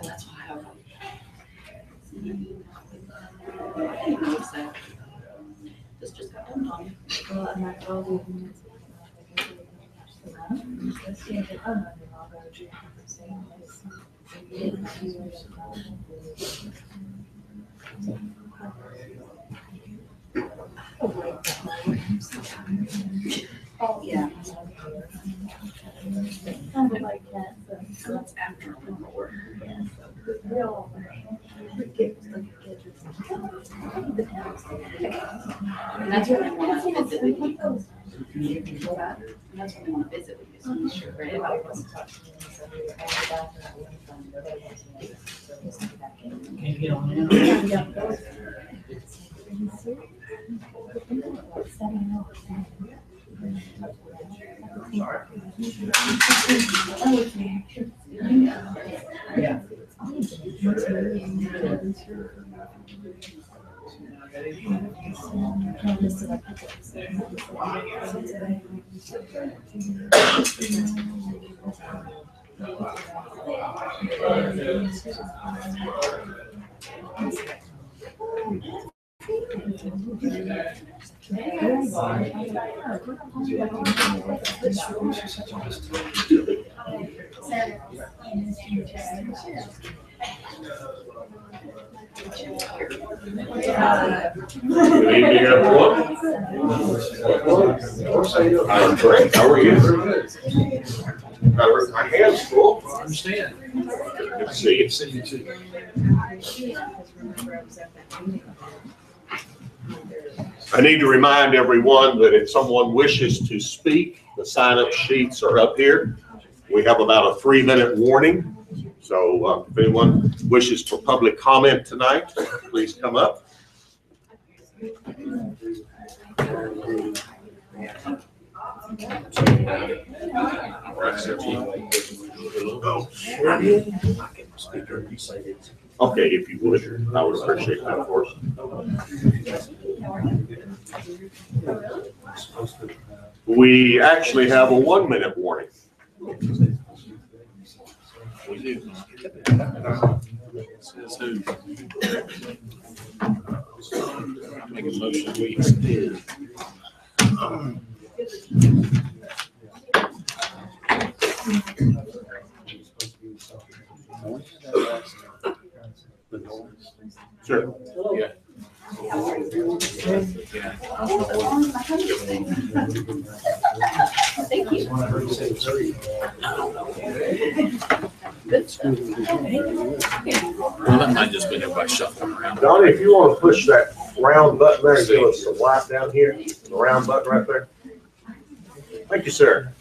That's why I this just got done on you. Well, and I told you. Oh, yeah. Kind of like that. So that's after the board. Yeah, so real. And that's what I want to visit with you. And that's what I want to visit with you. So I'm sure right about this. Can you get on now? Good evening, everyone. I'm great. How are you? My hands full. I understand. Good to see you. See you too. I need to remind everyone that if someone wishes to speak, the sign-up sheets are up here. We have about a 3-minute warning. So if anyone wishes for public comment tonight, please come up. Okay, if you would, I would appreciate that, of course. We actually have a 1-minute warning. Says who? Make a motion, we extend. Sure. Yeah. Thank you. Well, that might just be everybody shuffling around. Donny, if you want to push that round button there and give us the light down here, the round button right there. Thank you, sir.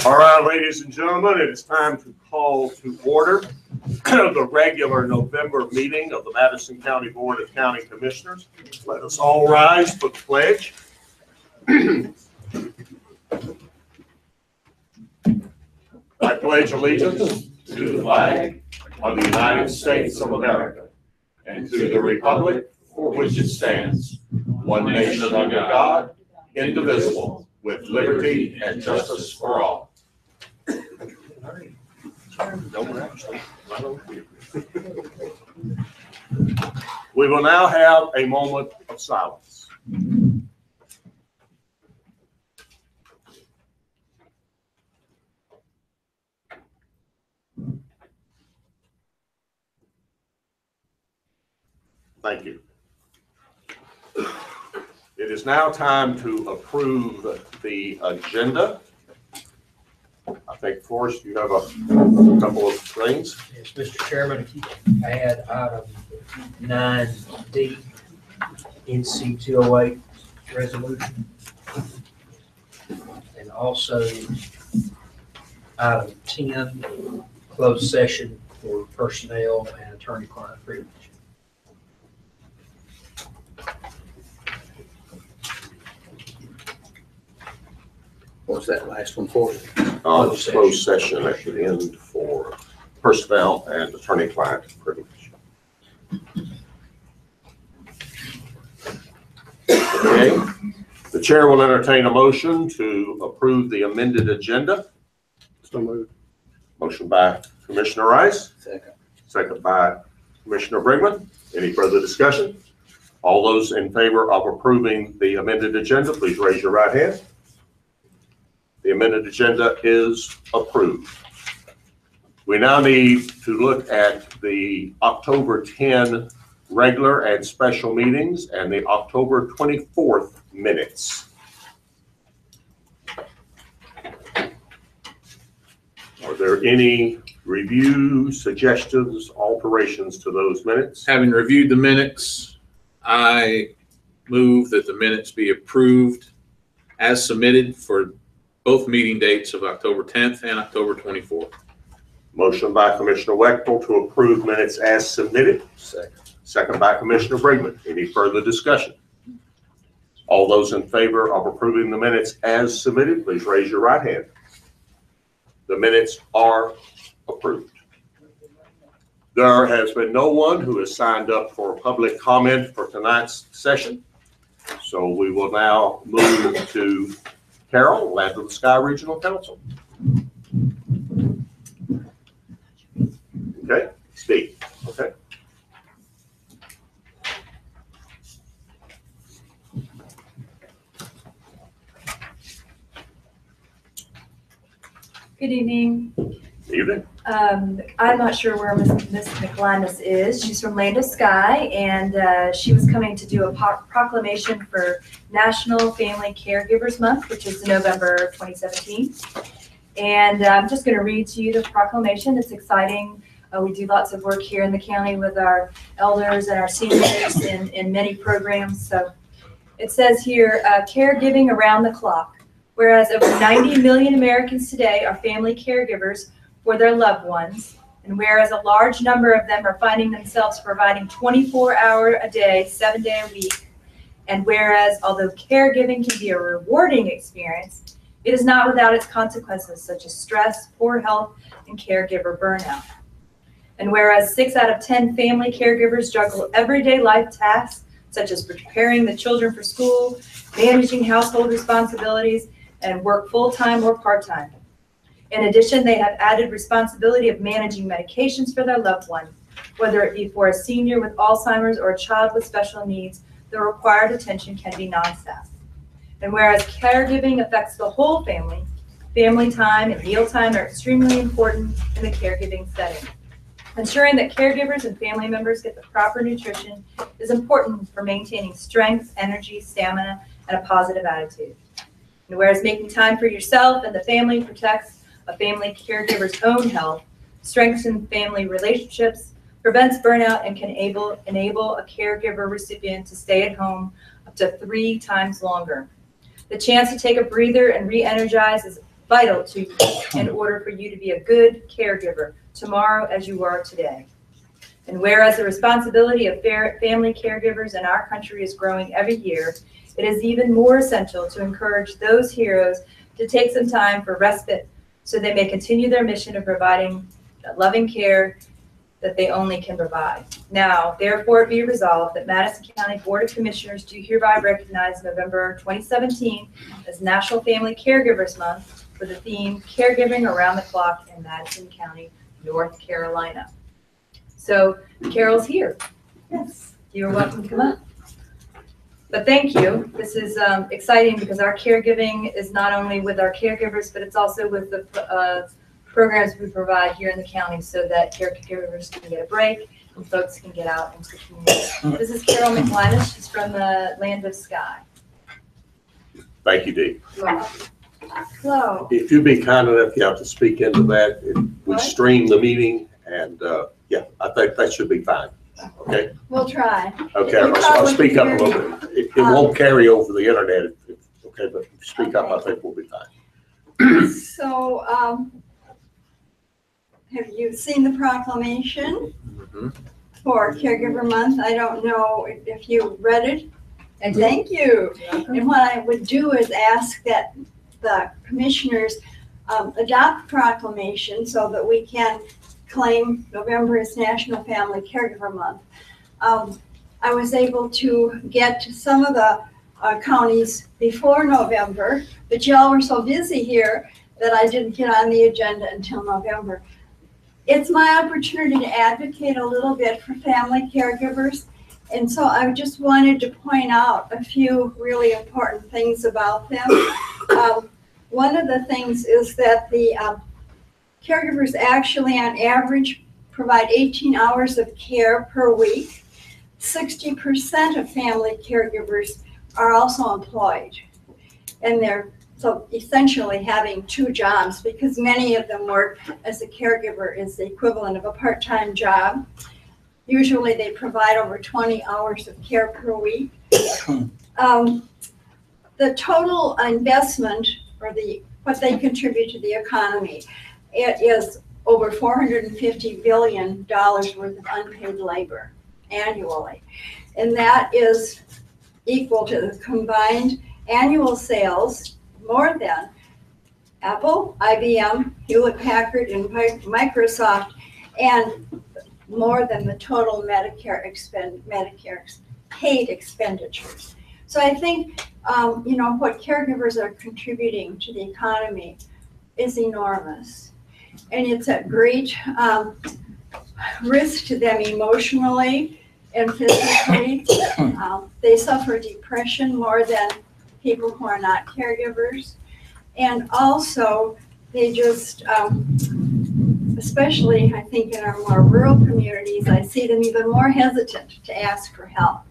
All right, ladies and gentlemen, it is time to call to order the regular November meeting of the Madison County Board of County Commissioners. Let us all rise for the pledge. I pledge allegiance to the flag of the United States of America and to the republic for which it stands, one nation under God, indivisible, with liberty and justice for all. We will now have a moment of silence. Thank you. It is now time to approve the agenda. I think, Forrest, you have a couple of things. Yes, Mr. Chairman, if you can add item 9D, NC 208 resolution. And also item 10, closed session for personnel and attorney-client privilege. What was that last one for? Closed session at the end for personnel and attorney-client privilege. Okay, the chair will entertain a motion to approve the amended agenda. So moved. Motion by Commissioner Rice, Second. second by Commissioner Brinkman. Any further discussion? All those in favor of approving the amended agenda, please raise your right hand. The amended agenda is approved. We now need to look at the October 10 regular and special meetings and the October 24th minutes. Are there any review suggestions, alterations to those minutes? Having reviewed the minutes, I move that the minutes be approved as submitted for both meeting dates of October 10th and October 24th. Motion by Commissioner Wechtel to approve minutes as submitted. Second. Second by Commissioner Brinkman. Any further discussion? All those in favor of approving the minutes as submitted, please raise your right hand. The minutes are approved. There has been no one who has signed up for public comment for tonight's session. So we will now move to Carol, Land of the Sky Regional Council. Okay, Steve. Okay. Good evening. Evening. I'm not sure where Miss McLimans is. She's from Land of Sky, and she was coming to do a proclamation for National Family Caregivers Month, which is November 2017. And I'm just going to read to you the proclamation. It's exciting. We do lots of work here in the county with our elders and our seniors in many programs. So it says here, caregiving around the clock. Whereas over 90 million Americans today are family caregivers for their loved ones, and whereas a large number of them are finding themselves providing 24-hour a day, 7-day a week, and whereas although caregiving can be a rewarding experience, it is not without its consequences such as stress, poor health, and caregiver burnout. And whereas 6 out of 10 family caregivers juggle everyday life tasks such as preparing the children for school, managing household responsibilities, and work full-time or part-time. In addition, they have added responsibility of managing medications for their loved one. Whether it be for a senior with Alzheimer's or a child with special needs, the required attention can be nonstop. And whereas caregiving affects the whole family, family time and meal time are extremely important in the caregiving setting. Ensuring that caregivers and family members get the proper nutrition is important for maintaining strength, energy, stamina, and a positive attitude. And whereas making time for yourself and the family protects a family caregiver's own health, strengthens family relationships, prevents burnout, and can enable a caregiver recipient to stay at home up to 3 times longer. The chance to take a breather and re-energize is vital in order for you to be a good caregiver tomorrow as you are today. And whereas the responsibility of family caregivers in our country is growing every year, it is even more essential to encourage those heroes to take some time for respite so they may continue their mission of providing that loving care that they only can provide. Now, therefore, it be resolved that Madison County Board of Commissioners do hereby recognize November 2017 as National Family Caregivers Month for the theme Caregiving Around the Clock in Madison County, North Carolina. So Carol's here. Yes. You're welcome to come up. But thank you. This is exciting because our caregiving is not only with our caregivers, but it's also with the programs we provide here in the county so that caregivers can get a break and folks can get out into the community. This is Carol McLimans. She's from the Land of Sky. Thank you, Dee. Hello. If you'd be kind enough, to speak into that, we stream the meeting, and yeah, I think that should be fine. Okay. We'll try. Okay, I'll speak up a little bit. It won't carry over the internet. Okay, but speak up. I think we'll be fine. So, have you seen the proclamation for Caregiver Month? I don't know if you read it. And thank you. And what I would do is ask that the commissioners adopt proclamation so that we can claim November as National Family Caregiver Month. I was able to get to some of the counties before November, but y'all were so busy here that I didn't get on the agenda until November. It's my opportunity to advocate a little bit for family caregivers. And so I just wanted to point out a few really important things about them. One of the things is that the caregivers actually on average provide 18 hours of care per week. 60% of family caregivers are also employed. And they're so essentially having two jobs because many of them work as a caregiver is the equivalent of a part-time job. Usually they provide over 20 hours of care per week. The total investment or what they contribute to the economy, it is over $450 billion worth of unpaid labor annually. And that is equal to the combined annual sales more than Apple, IBM, Hewlett-Packard, and Microsoft, and more than the total Medicare's paid expenditures. So I think, what caregivers are contributing to the economy is enormous. And it's a great risk to them emotionally and physically. They suffer depression more than people who are not caregivers. And also, they just, especially I think in our more rural communities, I see them even more hesitant to ask for help.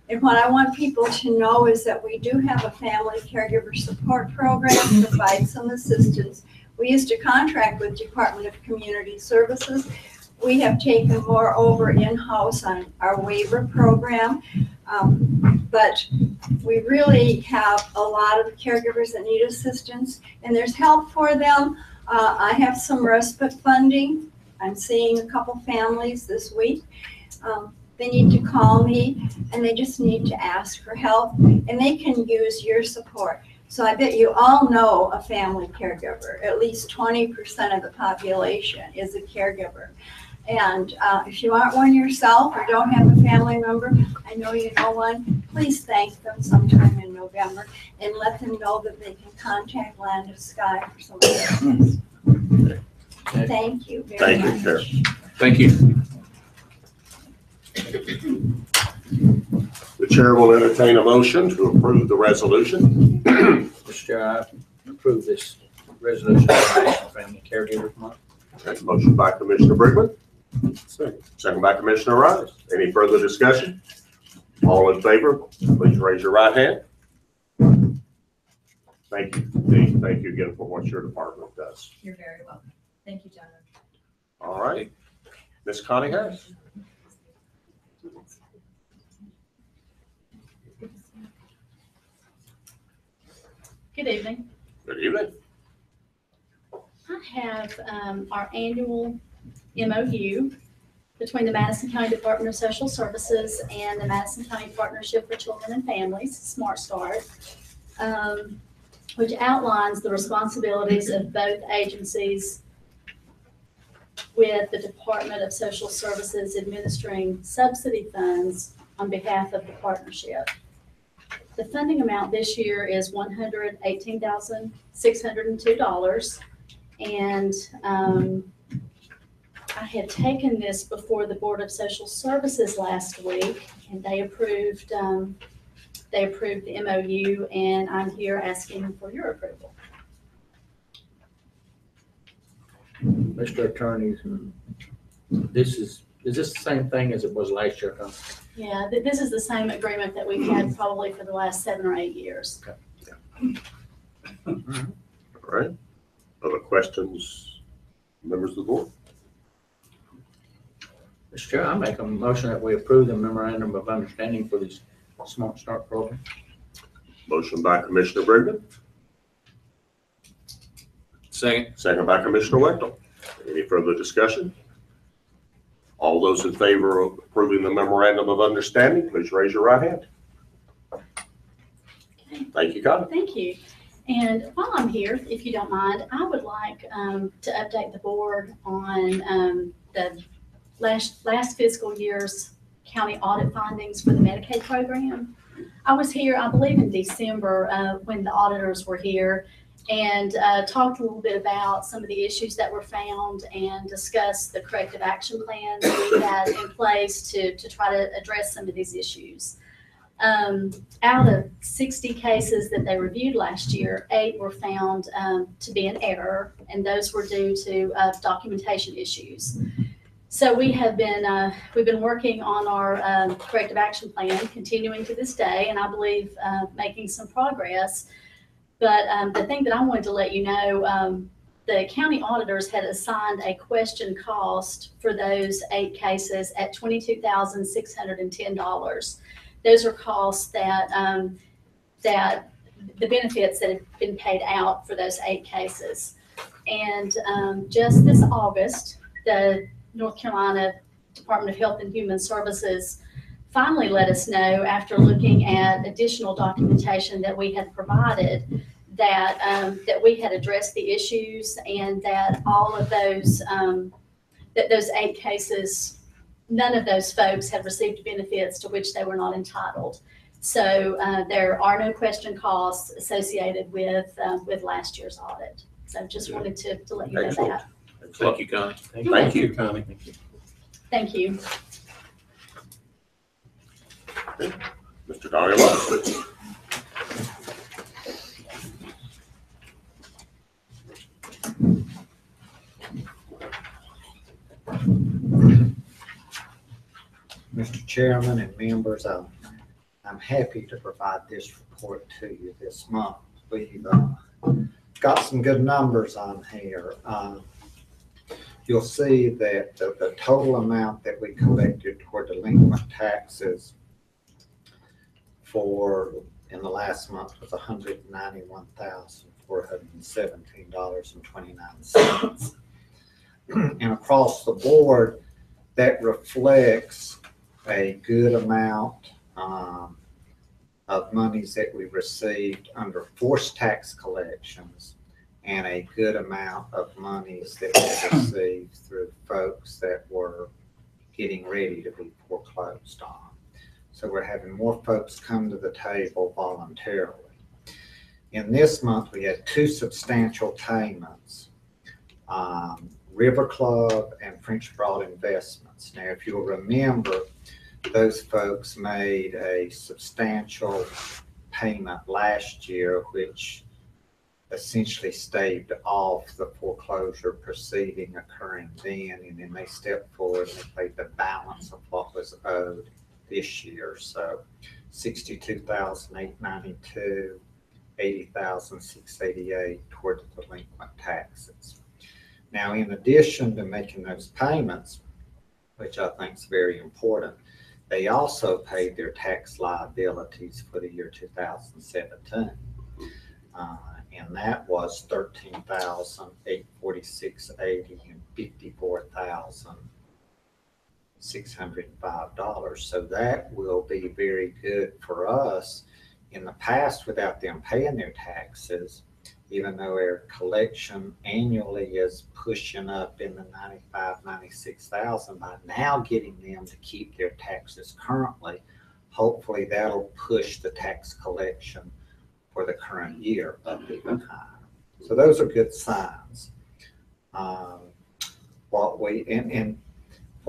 And what I want people to know is that we do have a family caregiver support program to provide some assistance. We used to contract with Department of Community Services. We have taken more over in-house on our waiver program. But we really have a lot of caregivers that need assistance, and there's help for them. I have some respite funding. I'm seeing a couple families this week. They need to call me, and they just need to ask for help, and they can use your support. So I bet you all know a family caregiver. At least 20% of the population is a caregiver. And if you aren't one yourself or don't have a family member, I know you know one, please thank them sometime in November and let them know that they can contact Land of Sky for some assistance. Thank you very much. Thank you, Thank you. The chair will entertain a motion to approve the resolution. Mr. Chair, I approve this resolution of National Family Caregivers Month. Okay, motion by Commissioner Brickman. Second by Commissioner Rice. Any further discussion? All in favor, please raise your right hand. Thank you, Dee. Thank you again for what your department does. You're very welcome. Thank you, John. All right. Ms. Connie Harris. Good evening. Good evening. I have our annual MOU between the Madison County Department of Social Services and the Madison County Partnership for Children and Families, Smart Start, which outlines the responsibilities of both agencies with the Department of Social Services administering subsidy funds on behalf of the partnership. The funding amount this year is $118,602. And I had taken this before the Board of Social Services last week, and they approved the MOU, and I'm here asking for your approval. Mr. Attorney, is this the same thing as it was last year? Huh? Yeah, this is the same agreement that we've had probably for the last 7 or 8 years. Okay. All right. Other questions, members of the board? Mr. Chair, I make a motion that we approve the memorandum of understanding for this Smart Start program. Motion by Commissioner Brickman. Second. Second by Commissioner Wechtel. Any further discussion? All those in favor of approving the memorandum of understanding, please raise your right hand. Okay. Thank you, Connie. Thank you. And while I'm here, if you don't mind, I would like to update the board on the last fiscal year's county audit findings for the Medicaid program. I was here, I believe, in December when the auditors were here, and talked a little bit about some of the issues that were found and discussed the corrective action plans we had in place to try to address some of these issues. Out of 60 cases that they reviewed last year, 8 were found to be in error, and those were due to documentation issues. So we've been working on our corrective action plan, continuing to this day, and I believe making some progress. But the thing that I wanted to let you know, the county auditors had assigned a question cost for those 8 cases at $22,610. Those are costs that the benefits that have been paid out for those 8 cases. And just this August, the North Carolina Department of Health and Human Services finally let us know, after looking at additional documentation that we had provided, that we had addressed the issues, and that all of those that those 8 cases, none of those folks have received benefits to which they were not entitled. So there are no question costs associated with last year's audit. So just wanted to let you know that. Thank you, Connie. Thank you, Connie. Thank you. Mr. Donny Lawson. Mr. Chairman and members, I'm happy to provide this report to you this month. We've got some good numbers on here. You'll see that the total amount that we collected toward delinquent taxes in the last month was $191,417.29. And across the board, that reflects a good amount of monies that we received under forced tax collections, and a good amount of monies that we received through folks that were getting ready to be foreclosed on. So we're having more folks come to the table voluntarily. In this month, we had 2 substantial payments, River Club and French Broad Investments. Now, if you'll remember, those folks made a substantial payment last year, which essentially staved off the foreclosure proceeding occurring then, and then they stepped forward and they paid the balance of what was owed this year. So $62,892, $80,688 toward the delinquent taxes. Now, in addition to making those payments, which I think is very important, they also paid their tax liabilities for the year 2017. And that was $13,846.80 and $54,605. So that will be very good for us. In the past, without them paying their taxes, even though our collection annually is pushing up in the 95, 96,000, by now getting them to keep their taxes currently, hopefully that'll push the tax collection for the current year up even higher. So those are good signs.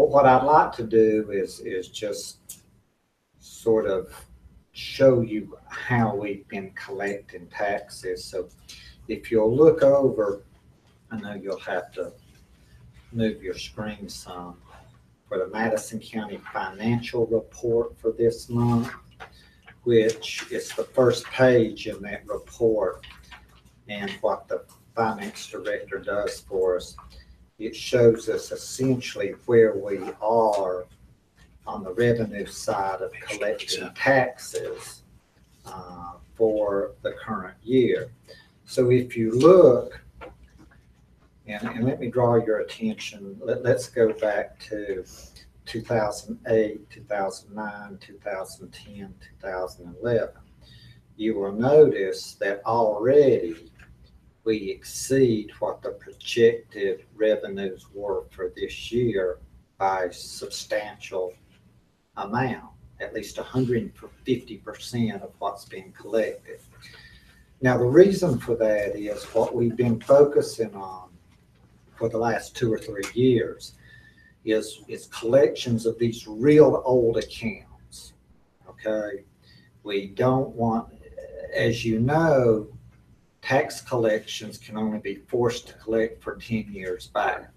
What I'd like to do is just sort of show you how we've been collecting taxes. So if you'll look over, I know you'll have to move your screen some, for the Madison County Financial Report for this month, which is the first page in that report. And what the finance director does for us, it shows us essentially where we are on the revenue side of collecting taxes for the current year. So if you look, and let me draw your attention, let's go back to 2008, 2009, 2010, 2011. you will notice that already we exceed what the projected revenues were for this year by a substantial amount, at least 150% of what's being collected. Now, the reason for that is what we've been focusing on for the last 2 or 3 years is collections of these real old accounts, okay? We don't want, as you know, tax collections can only be forced to collect for 10 years back.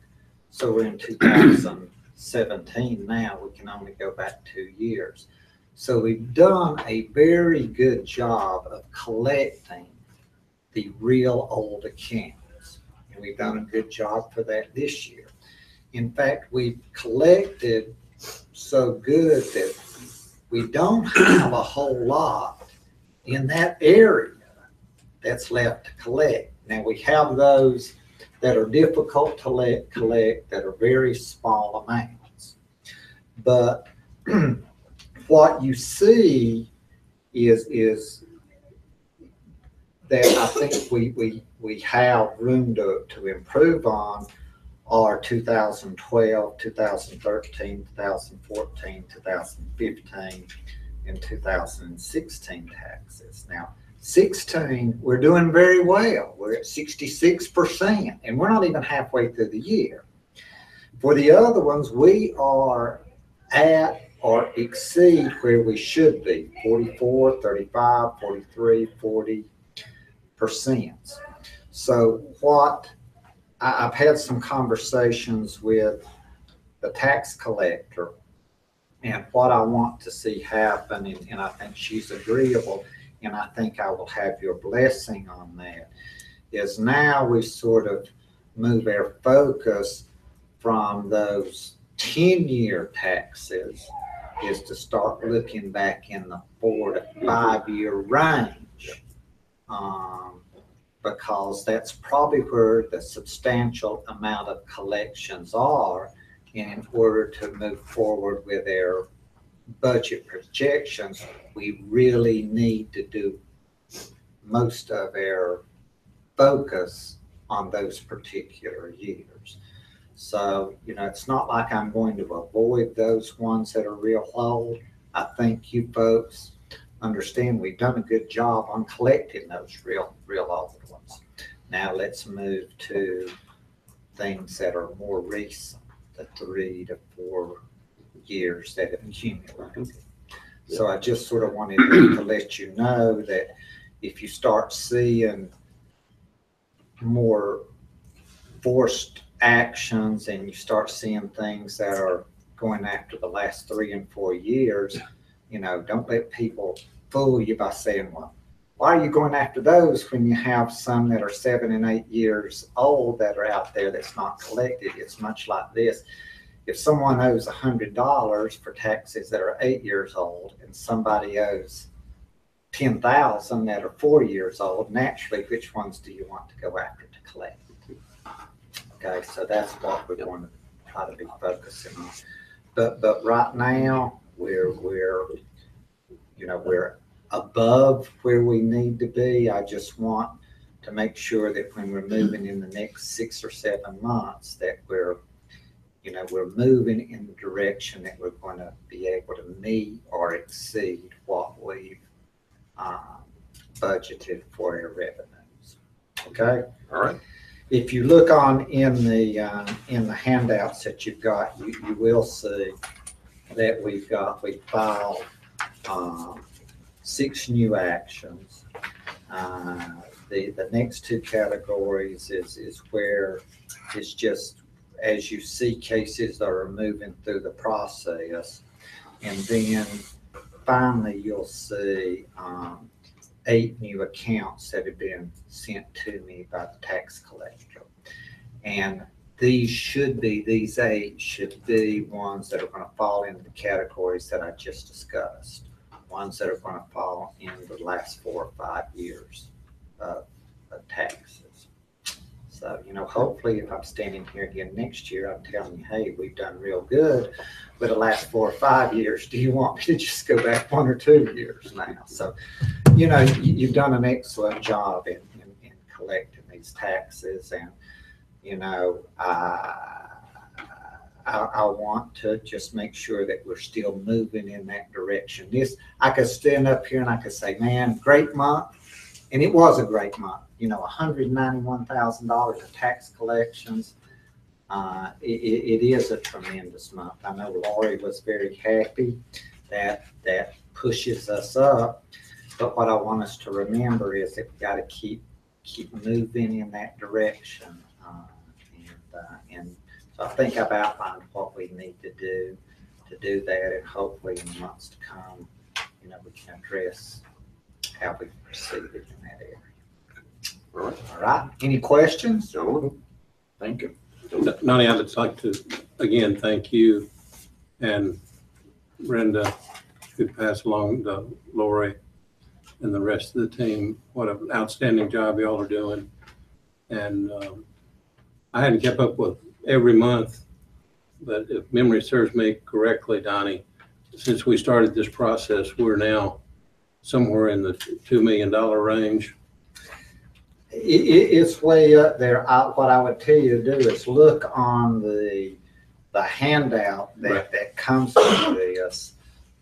So we're in 2017 now, we can only go back 2 years. So we've done a very good job of collecting the real old accounts. And we've done a good job for that this year. In fact, we've collected so good that we don't have a whole lot in that area that's left to collect. Now, we have those that are difficult to collect that are very small amounts. But what you see is that I think we have room to improve on are 2012, 2013, 2014, 2015, and 2016 taxes. Now, 16, we're doing very well. We're at 66%, and we're not even halfway through the year. For the other ones, we are at or exceed where we should be, 44, 35, 43, 40%. So what I've had some conversations with the tax collector, and what I want to see happen, and I think she's agreeable, and I think I will have your blessing on that, is now we sort of move our focus from those 10-year taxes is to start looking back in the 4 to 5 year range. Because that's probably where the substantial amount of collections are. And in order to move forward with our budget projections, we really need to do most of our focus on those particular years. So, you know, it's not like I'm going to avoid those ones that are real old. I think you folks understand we've done a good job on collecting those real old ones. Now let's move to things that are more recent, the 3 to 4 years that have accumulated. So I just sort of wanted to let you know that if you start seeing more forced actions and you start seeing things that are going after the last 3 and 4 years, you know, don't let people fool you by saying, well, why are you going after those when you have some that are 7 and 8 years old that are out there that's not collected? It's much like this. If someone owes $100 for taxes that are 8 years old and somebody owes $10,000 that are 4 years old, naturally, which ones do you want to go after to collect? Okay, so that's what we're going to try to be focusing on. But right now, we're above where we need to be. I just want to make sure that when we're moving in the next 6 or 7 months, that we're moving in the direction that we're going to be able to meet or exceed what we've budgeted for our revenues. Okay. All right. If you look on in the handouts that you've got, you will see that we filed 6 new actions. The next 2 categories is where it's just as you see cases that are moving through the process, and then finally you'll see 8 new accounts that have been sent to me by the tax collector. And these 8 should be ones that are going to fall into the categories that I just discussed, ones that are going to fall in the last 4 or 5 years of taxes. So, hopefully if I'm standing here again next year, I'm telling you, hey, we've done real good with the last 4 or 5 years. Do you want me to just go back 1 or 2 years now? So, you've done an excellent job in collecting these taxes, and, I want to just make sure that we're still moving in that direction. I could stand up here and I could say, man, great month. And it was a great month, $191,000 of tax collections. It is a tremendous month. I know Lori was very happy. That pushes us up. But what I want us to remember is that we got to keep moving in that direction. And so I think I've outlined what we need to do that, and hopefully in the months to come, we can address how we proceeded in that area. All right. Any questions? Gentlemen, thank you. Donny, I would like to again thank you and Brenda, who passed along to Lori and the rest of the team. What an outstanding job y'all are doing. And I hadn't kept up with every month, but if memory serves me correctly, Donny, since we started this process, we're now somewhere in the $2 million range. It's way up there. What I would tell you to do is look on the handout that comes with this,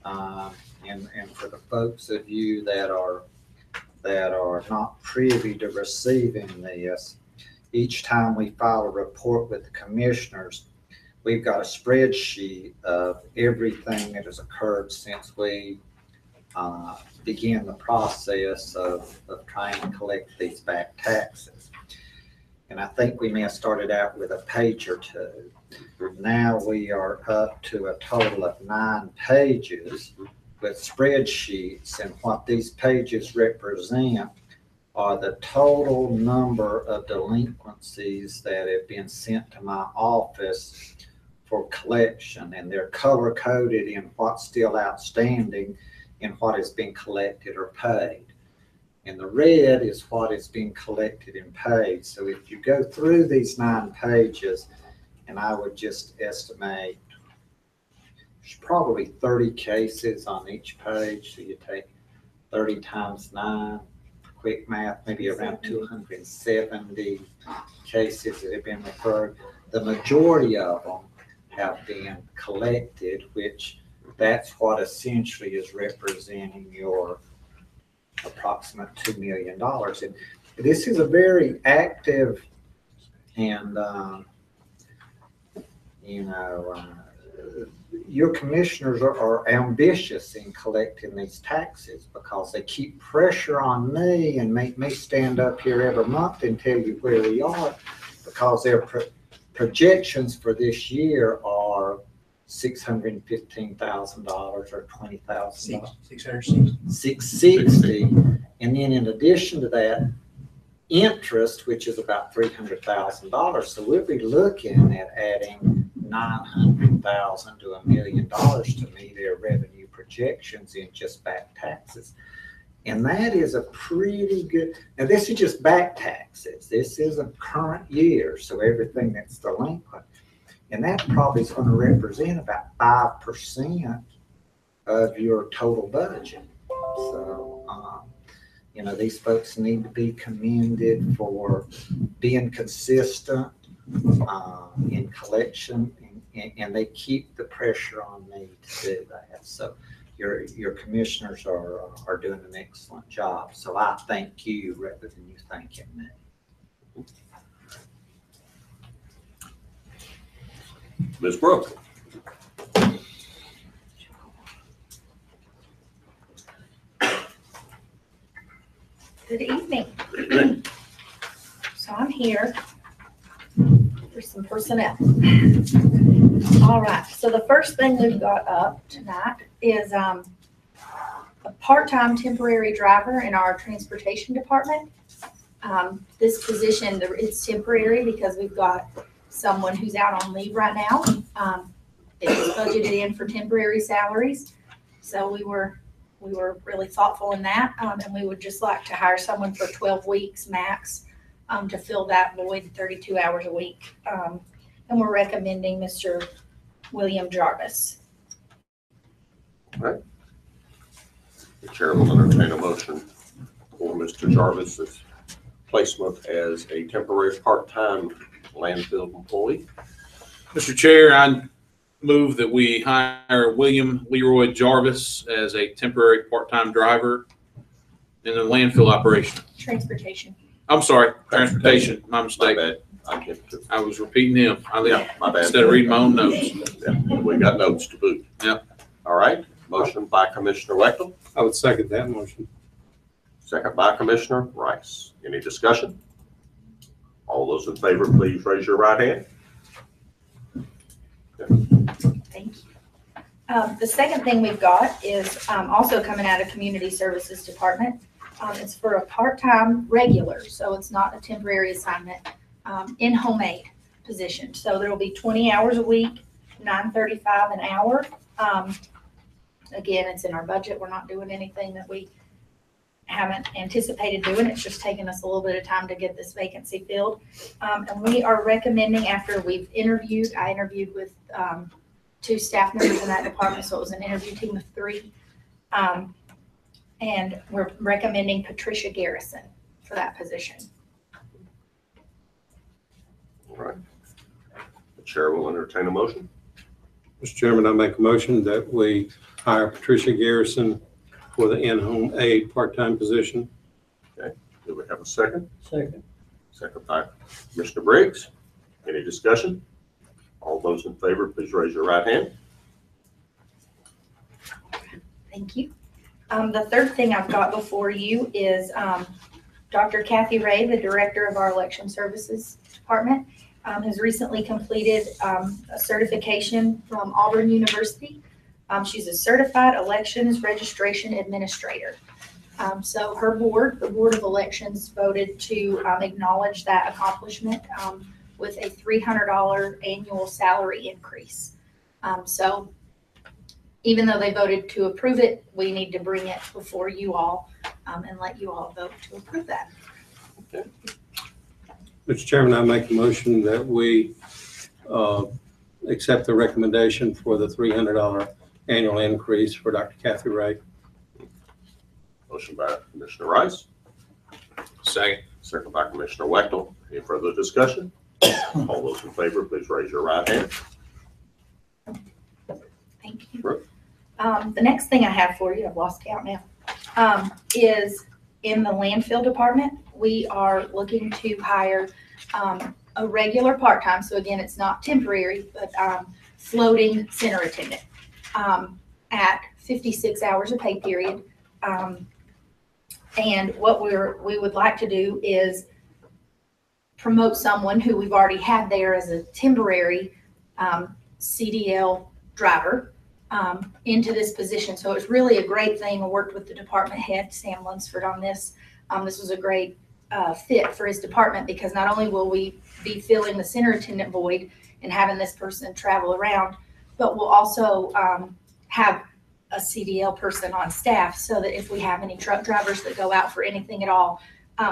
and for the folks of you that are not privy to receiving this, each time we file a report with the commissioners, we've got a spreadsheet of everything that has occurred since we began the process of trying to collect these back taxes. And I think we may have started out with a page or 2. Now we are up to a total of 9 pages with spreadsheets, and what these pages represent are the total number of delinquencies that have been sent to my office for collection, and they're color coded in what's still outstanding and what has been collected or paid. And the red is what has been collected and paid. So if you go through these 9 pages, and I would just estimate there's probably 30 cases on each page. So you take 30 times 9, quick math, maybe around 270 cases that have been referred. The majority of them have been collected, which that's what essentially is representing your approximate $2 million. And this is a very active and, your commissioners are ambitious in collecting these taxes because they keep pressure on me and make me stand up here every month and tell you where we are, because their projections for this year are $615,000 or $20,000. 660. And then in addition to that, interest, which is about $300,000. So we'll be looking at adding $900,000 to $1 million to meet their revenue projections in just back taxes. And that is a pretty good, now this is just back taxes. This isn't current year, so everything that's delinquent. And that probably is going to represent about 5% of your total budget. So, these folks need to be commended for being consistent in collection, and they keep the pressure on me to do that. So your commissioners are doing an excellent job. So I thank you rather than you thanking me. Ms. Brooke. Good evening. So I'm here for some personnel. All right, so the first thing we've got up tonight is a part-time temporary driver in our transportation department. This position, it's temporary because we've got someone who's out on leave right now. It was budgeted in for temporary salaries, so we were really thoughtful in that, and we would just like to hire someone for 12 weeks max to fill that void 32 hours a week. And we're recommending Mr. William Jarvis. The chair will entertain a motion for Mr. Jarvis's placement as a temporary part-time landfill employee. Mr. Chair, I move that we hire William Leroy Jarvis as a temporary part-time driver in the landfill operation. Transportation. I'm sorry, transportation, my My mistake. bad. I can't. I was repeating him. Yeah, my bad. Instead of reading my own notes. Yeah, we got notes to boot. Yep. All right, motion by Commissioner Wechtel, I would second that motion. second by Commissioner Rice. Any discussion? All those in favor, please raise your right hand. Thank you. The second thing we've got is also coming out of Community Services Department. It's for a part-time regular, so it's not a temporary assignment, in-home aid position. So there will be 20 hours a week, $9.35 an hour. Again, it's in our budget. We're not doing anything that we haven't anticipated doing. It's just taken us a little bit of time to get this vacancy filled. And we are recommending, after we've interviewed, I interviewed with 2 staff members in that department, so it was an interview team of 3. And we're recommending Patricia Garrison for that position. All right. The chair will entertain a motion. Mr. Chairman, I make a motion that we hire Patricia Garrison for the in-home aid part-time position. Do we have a second? Second. Second by Mr. Briggs. Any discussion? All those in favor, please raise your right hand. Thank you. The third thing I've got before you is Dr. Kathy Ray, the director of our Election Services Department, has recently completed a certification from Auburn University. She's a certified elections registration administrator. So her board, the Board of Elections, voted to acknowledge that accomplishment with a $300 annual salary increase. So even though they voted to approve it, we need to bring it before you all and let you all vote to approve that. Mr. Chairman, I make a motion that we accept the recommendation for the $300 annual increase for Dr. Kathy Ray. Motion by Commissioner Rice, Second. second by Commissioner Wechtel. Any further discussion? All those in favor, please raise your right hand. Thank you. Brooke. The next thing I have for you, I've lost count now, is in the landfill department. We are looking to hire a regular part-time, so again, it's not temporary, but floating center attendant at 56 hours a pay period. And what we would like to do is promote someone who we've already had there as a temporary CDL driver into this position. So it's really a great thing. I worked with the department head, Sam Lunsford, on this. This was a great fit for his department, because not only will we be filling the center attendant void and having this person travel around, but we'll also have a CDL person on staff, so that if we have any truck drivers that go out for anything at all,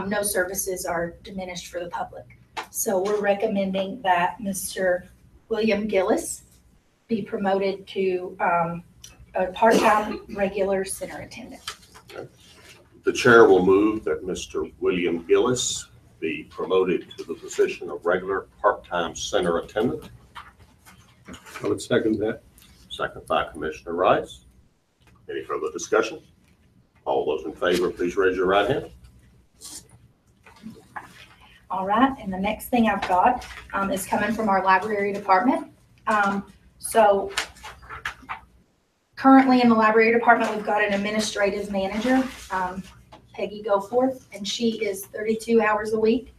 no services are diminished for the public. So we're recommending that Mr. William Gillis be promoted to a part-time regular center attendant. The chair will move that Mr. William Gillis be promoted to the position of regular part-time center attendant. I would second that. Second by Commissioner Rice. Any further discussion? All those in favor, please raise your right hand. All right, and the next thing I've got is coming from our library department. So currently in the library department, we've got an administrative manager, Peggy Goforth, and she is 32 hours a week.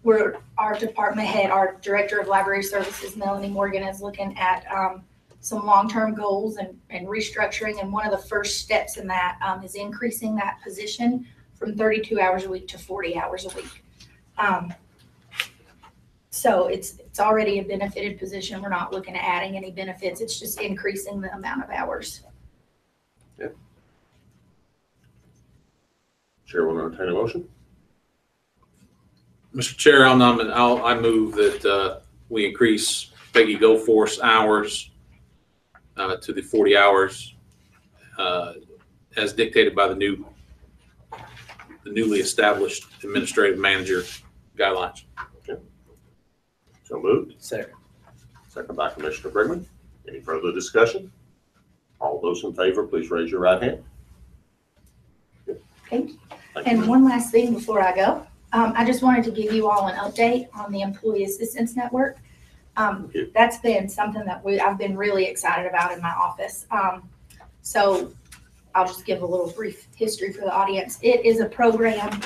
Where our department head, our director of library services, Melanie Morgan, is looking at some long-term goals and restructuring. And one of the first steps in that is increasing that position from 32 hours a week to 40 hours a week. So it's already a benefited position. We're not looking at adding any benefits. It's just increasing the amount of hours. Yeah. Chair will entertain a motion. Mr. Chair, I move that we increase Peggy Goforth's hours to the 40 hours as dictated by the newly established administrative manager guidelines. So moved. Second. Second by Commissioner Brickman. Any further discussion? All those in favor, please raise your right hand. Okay. Thank you. And one last thing before I go. I just wanted to give you all an update on the Employee Assistance Network. That's been something that I've been really excited about in my office. So I'll just give a little brief history for the audience. It is a program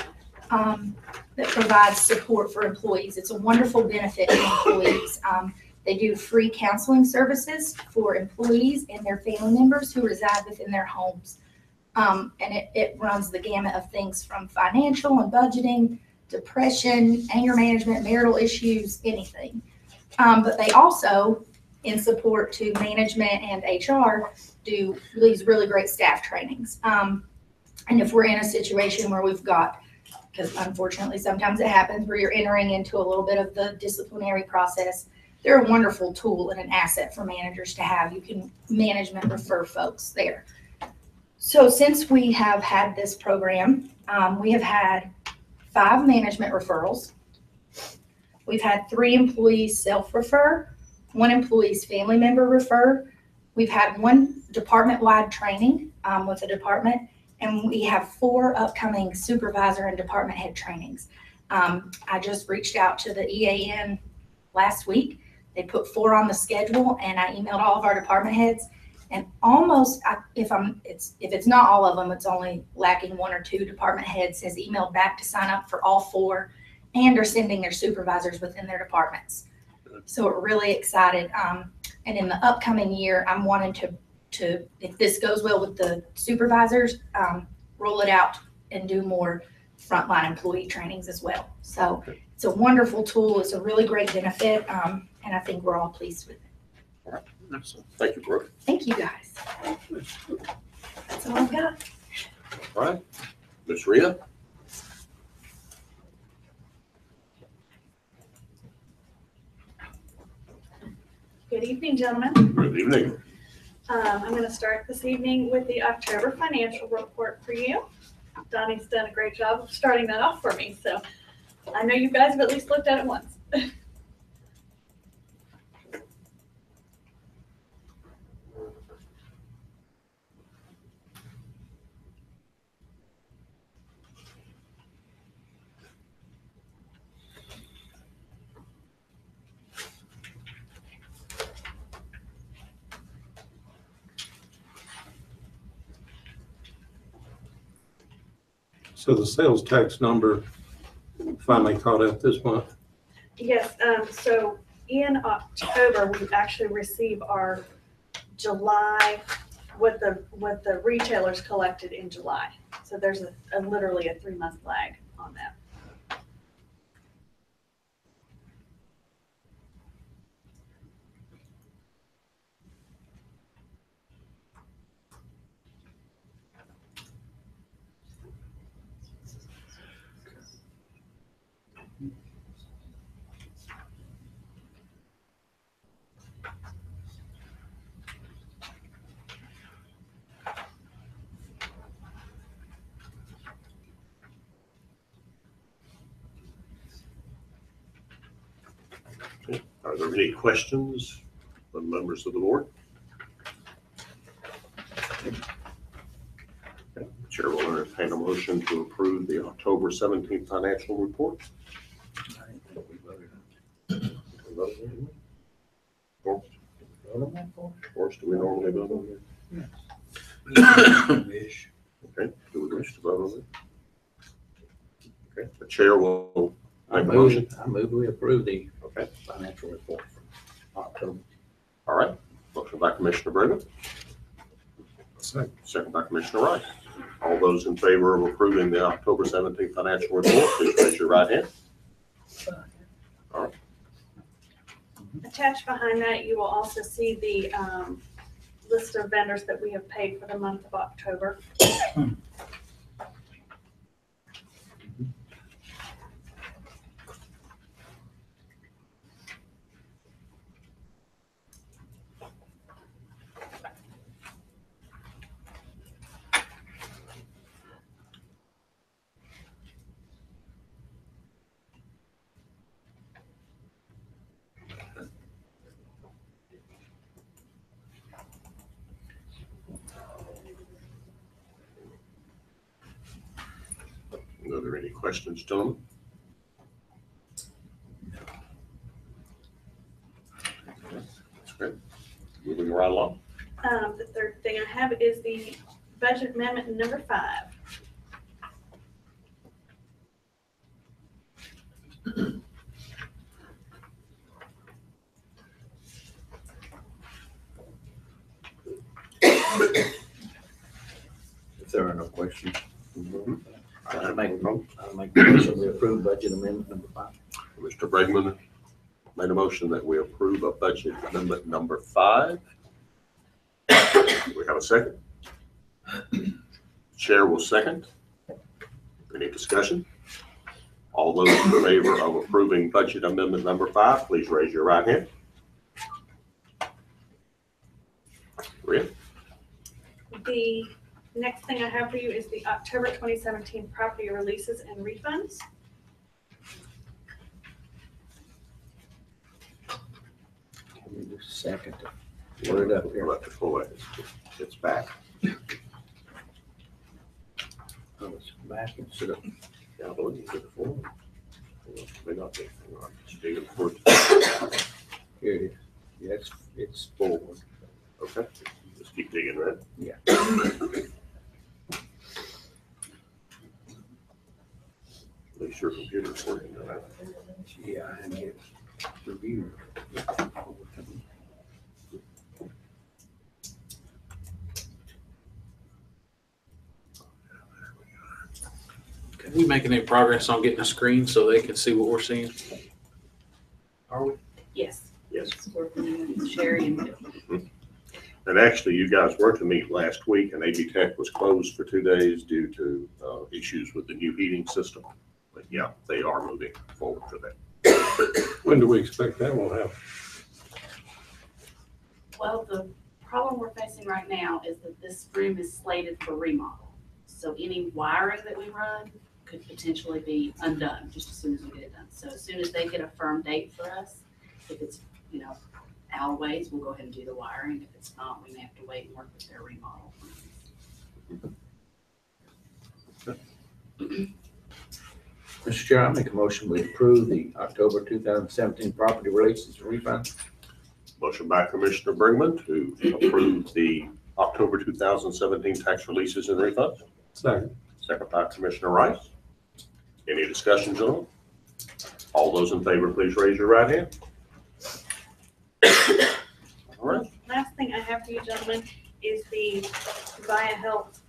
that provides support for employees. It's a wonderful benefit to employees. They do free counseling services for employees and their family members who reside within their homes. And it runs the gamut of things from financial and budgeting, depression, anger management, marital issues, anything. But they also, in support to management and HR, do these really great staff trainings. And if we're in a situation where we've got, because unfortunately sometimes it happens where you're entering into a little bit of the disciplinary process, they're a wonderful tool and an asset for managers to have. You can management refer folks there. So since we have had this program, we have had 5 management referrals. We've had 3 employees self-refer, 1 employee's family member refer. We've had 1 department-wide training with a department, and we have 4 upcoming supervisor and department head trainings. I just reached out to the EAN last week. They put 4 on the schedule, and I emailed all of our department heads. And almost, if it's not all of them, it's only lacking 1 or 2 department heads has emailed back to sign up for all 4 and are sending their supervisors within their departments. So we're really excited. And in the upcoming year, I'm wanting to, if this goes well with the supervisors, roll it out and do more frontline employee trainings as well. So it's a wonderful tool. It's a really great benefit. And I think we're all pleased with it. All right. Excellent. Thank you, Brooke. Thank you, guys. That's all I've got. All right. Ms. Rhea? Good evening, gentlemen. Good evening. I'm going to start this evening with the October financial report for you. Donnie's done a great job of starting that off for me, so I know you guys have at least looked at it once. So the sales tax number finally caught up this month. Yes, so in October, we actually receive our July, what the retailers collected in July. So there's literally a 3-month lag on that. Are there any questions from members of the board? Okay. Chair will entertain a motion to approve the October 17th financial report. Or do we normally vote on it? Okay, do we wish to vote on it? Okay, the chair will make a motion. I move we approve the Okay, financial report for October. all right. Motion by Commissioner Brigham, second by Commissioner Wright. All those in favor of approving the October 17th financial report, please raise your right hand. All right. Attached behind that, you will also see the list of vendors that we have paid for the month of October. Are there any questions, gentlemen? That's great. Moving right along. The third thing I have is the budget amendment number 5. If there are no questions. I make a motion we approve budget amendment number 5. Mr. Bregman made a motion that we approve a budget amendment number 5. We have a second. Chair will second. Any discussion? All those in favor of approving budget amendment number 5, please raise your right hand. Rhea? The next thing I have for you is the October 2017 property releases and refunds. Give me just a second to put it up here. Let the floor. It's back. Oh, it's back instead of. Yeah, I believe it's the floor. May not be. Just dig it forward. Here it is. Yeah, it's forward. Okay. Just keep digging, right? Yeah. At least your computer's working, right? Yeah, and it's reviewed. Can we make any progress on getting a screen so they can see what we're seeing? Are we? Yes. Yes. Working with Sherry and And actually, you guys were to meet last week, and AB Tech was closed for 2 days due to issues with the new heating system. But yeah, they are moving forward for that. When do we expect that will happen? Well, the problem we're facing right now is that this room is slated for remodel. So any wiring that we run could potentially be undone just as soon as we get it done. So as soon as they get a firm date for us, if it's, our ways, we'll go ahead and do the wiring. If it's not, we may have to wait and work with their remodel. Mr. Chair, I make a motion we approve the October 2017 property releases and refunds. Motion by Commissioner Bregman to approve the October 2017 tax releases and refunds. Second. Second by Commissioner Rice. Any discussion, gentlemen? All those in favor, please raise your right hand. All right. Last thing I have for you, gentlemen, is the Vaya Health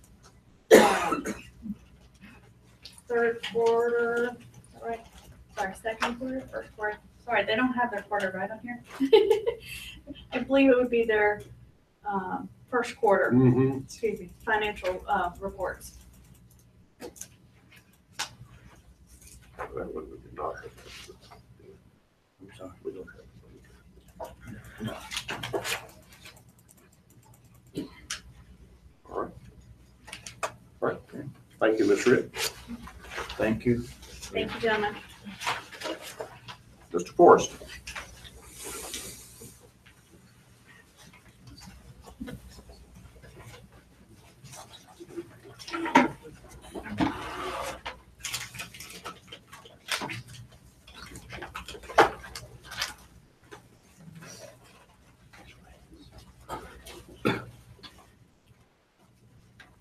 third quarter, right? Sorry, second quarter, first quarter. Sorry, they don't have their quarter right on here. I believe it would be their first quarter, excuse me, financial reports. That one we did not have. I'm sorry. We don't have. All right. All right. Thank you, Ms. Rhea. Thank you. Thank you, gentlemen. Mr. Forrest.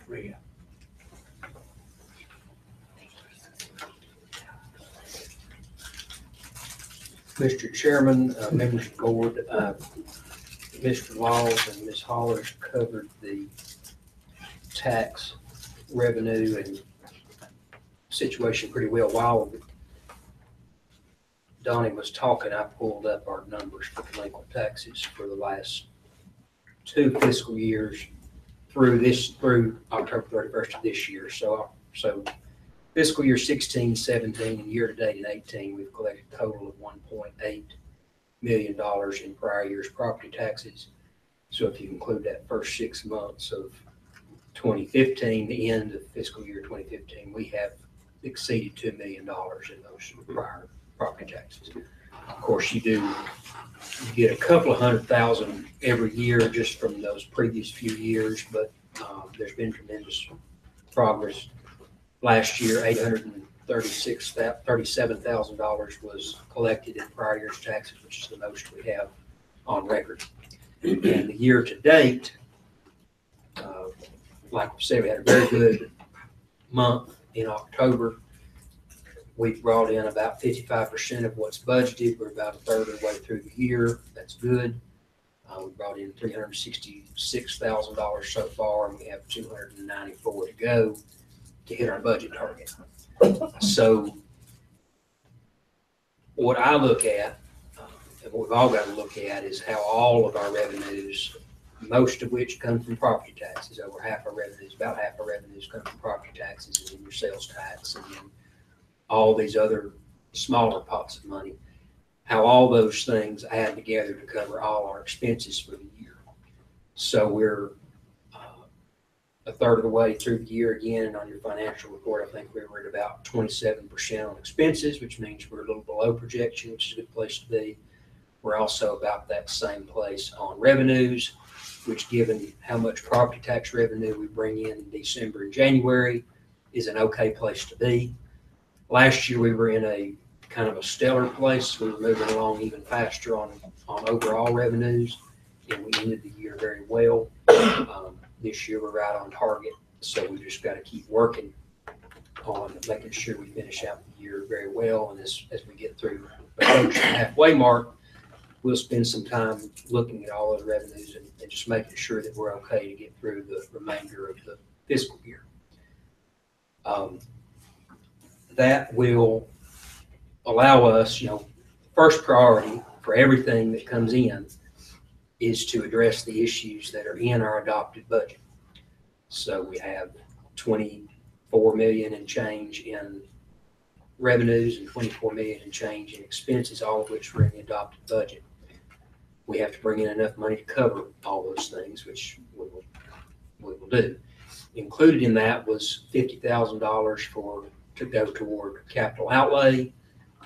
Rhea. Mr. Chairman, members of the board, Mr. Laws and Ms. Hollars covered the tax revenue and situation pretty well. While Donny was talking, I pulled up our numbers for delinquent taxes for the last 2 fiscal years through October 31st of this year. So fiscal year 16, 17, and year-to-date in 18, we've collected a total of $1.8 million in prior year's property taxes. So if you include that first 6 months of 2015, the end of fiscal year 2015, we have exceeded $2 million in those prior property taxes. Of course, you get a couple of $100,000 every year just from those previous few years, but there's been tremendous progress. Last year, $37,000 was collected in prior year's taxes, which is the most we have on record. And the year to date, like we said, we had a very good month in October. We brought in about 55% of what's budgeted. We're about a third of the way through the year. That's good. We brought in $366,000 so far, and we have $294 to go to hit our budget target. So what I look at, and what we've all got to look at, is how all of our revenues, most of which come from property taxes, over half our revenues, about half our revenues come from property taxes and then your sales tax and then all these other smaller pots of money, how all those things add together to cover all our expenses for the year. So we're a third of the way through the year again, and on your financial report, I think we were at about 27% on expenses, which means we're a little below projection, which is a good place to be. We're also about that same place on revenues, which, given how much property tax revenue we bring in December and January, is an okay place to be. Last year, we were in a kind of a stellar place. We were moving along even faster on overall revenues, and we ended the year very well. This year, we're right on target, so we just got to keep working on making sure we finish out the year very well. And as we get through the halfway mark, we'll spend some time looking at all those revenues and just making sure that we're okay to get through the remainder of the fiscal year. That will allow us, first priority for everything that comes in is to address the issues that are in our adopted budget. So we have 24 million and change in revenues and 24 million and change in expenses, all of which are in the adopted budget. We have to bring in enough money to cover all those things, which we will do. Included in that was $50,000 to go toward capital outlay,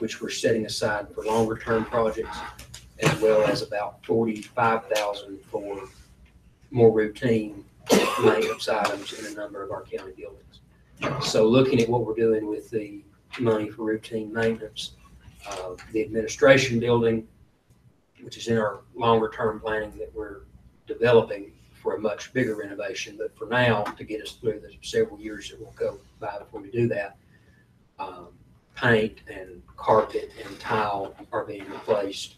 which we're setting aside for longer term projects, as well as about $45,000 for more routine maintenance items in a number of our county buildings. So looking at what we're doing with the money for routine maintenance, the administration building, which is in our longer term planning that we're developing for a much bigger renovation. But for now, to get us through the several years that will go by before we do that, paint and carpet and tile are being replaced.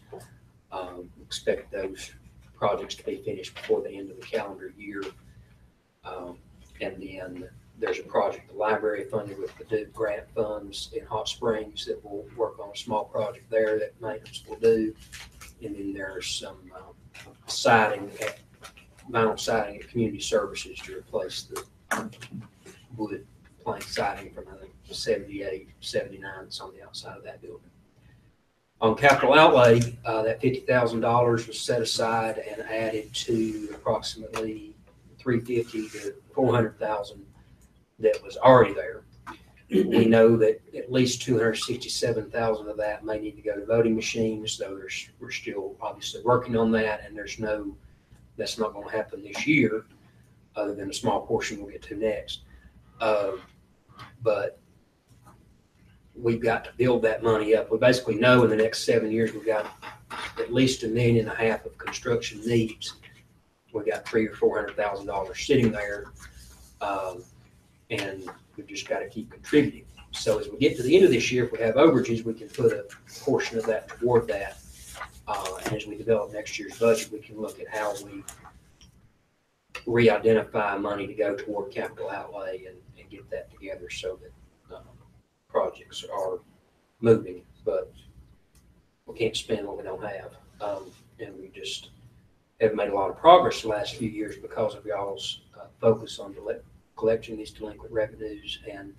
Expect those projects to be finished before the end of the calendar year. And then there's a project the library funded with the Duke grant funds in Hot Springs that will work on a small project there that maintenance will do. And then there's some vinyl siding at community services to replace the wood plank siding from, I think, 78, 79 that's on the outside of that building. On capital outlay, that $50,000 was set aside and added to approximately $350,000 to $400,000 that was already there. We know that at least $267,000 of that may need to go to voting machines, though we're still obviously working on that, and that's not going to happen this year, other than a small portion we'll get to next. But we've got to build that money up. We basically know in the next 7 years we've got at least $1.5 million of construction needs. We've got $300,000 or $400,000 sitting there, and we've just got to keep contributing. So as we get to the end of this year, if we have overages, we can put a portion of that toward that. And as we develop next year's budget, we can look at how we re-identify money to go toward capital outlay and get that together so that projects are moving, but we can't spend what we don't have. And we just have made a lot of progress the last few years because of y'all's focus on collecting these delinquent revenues and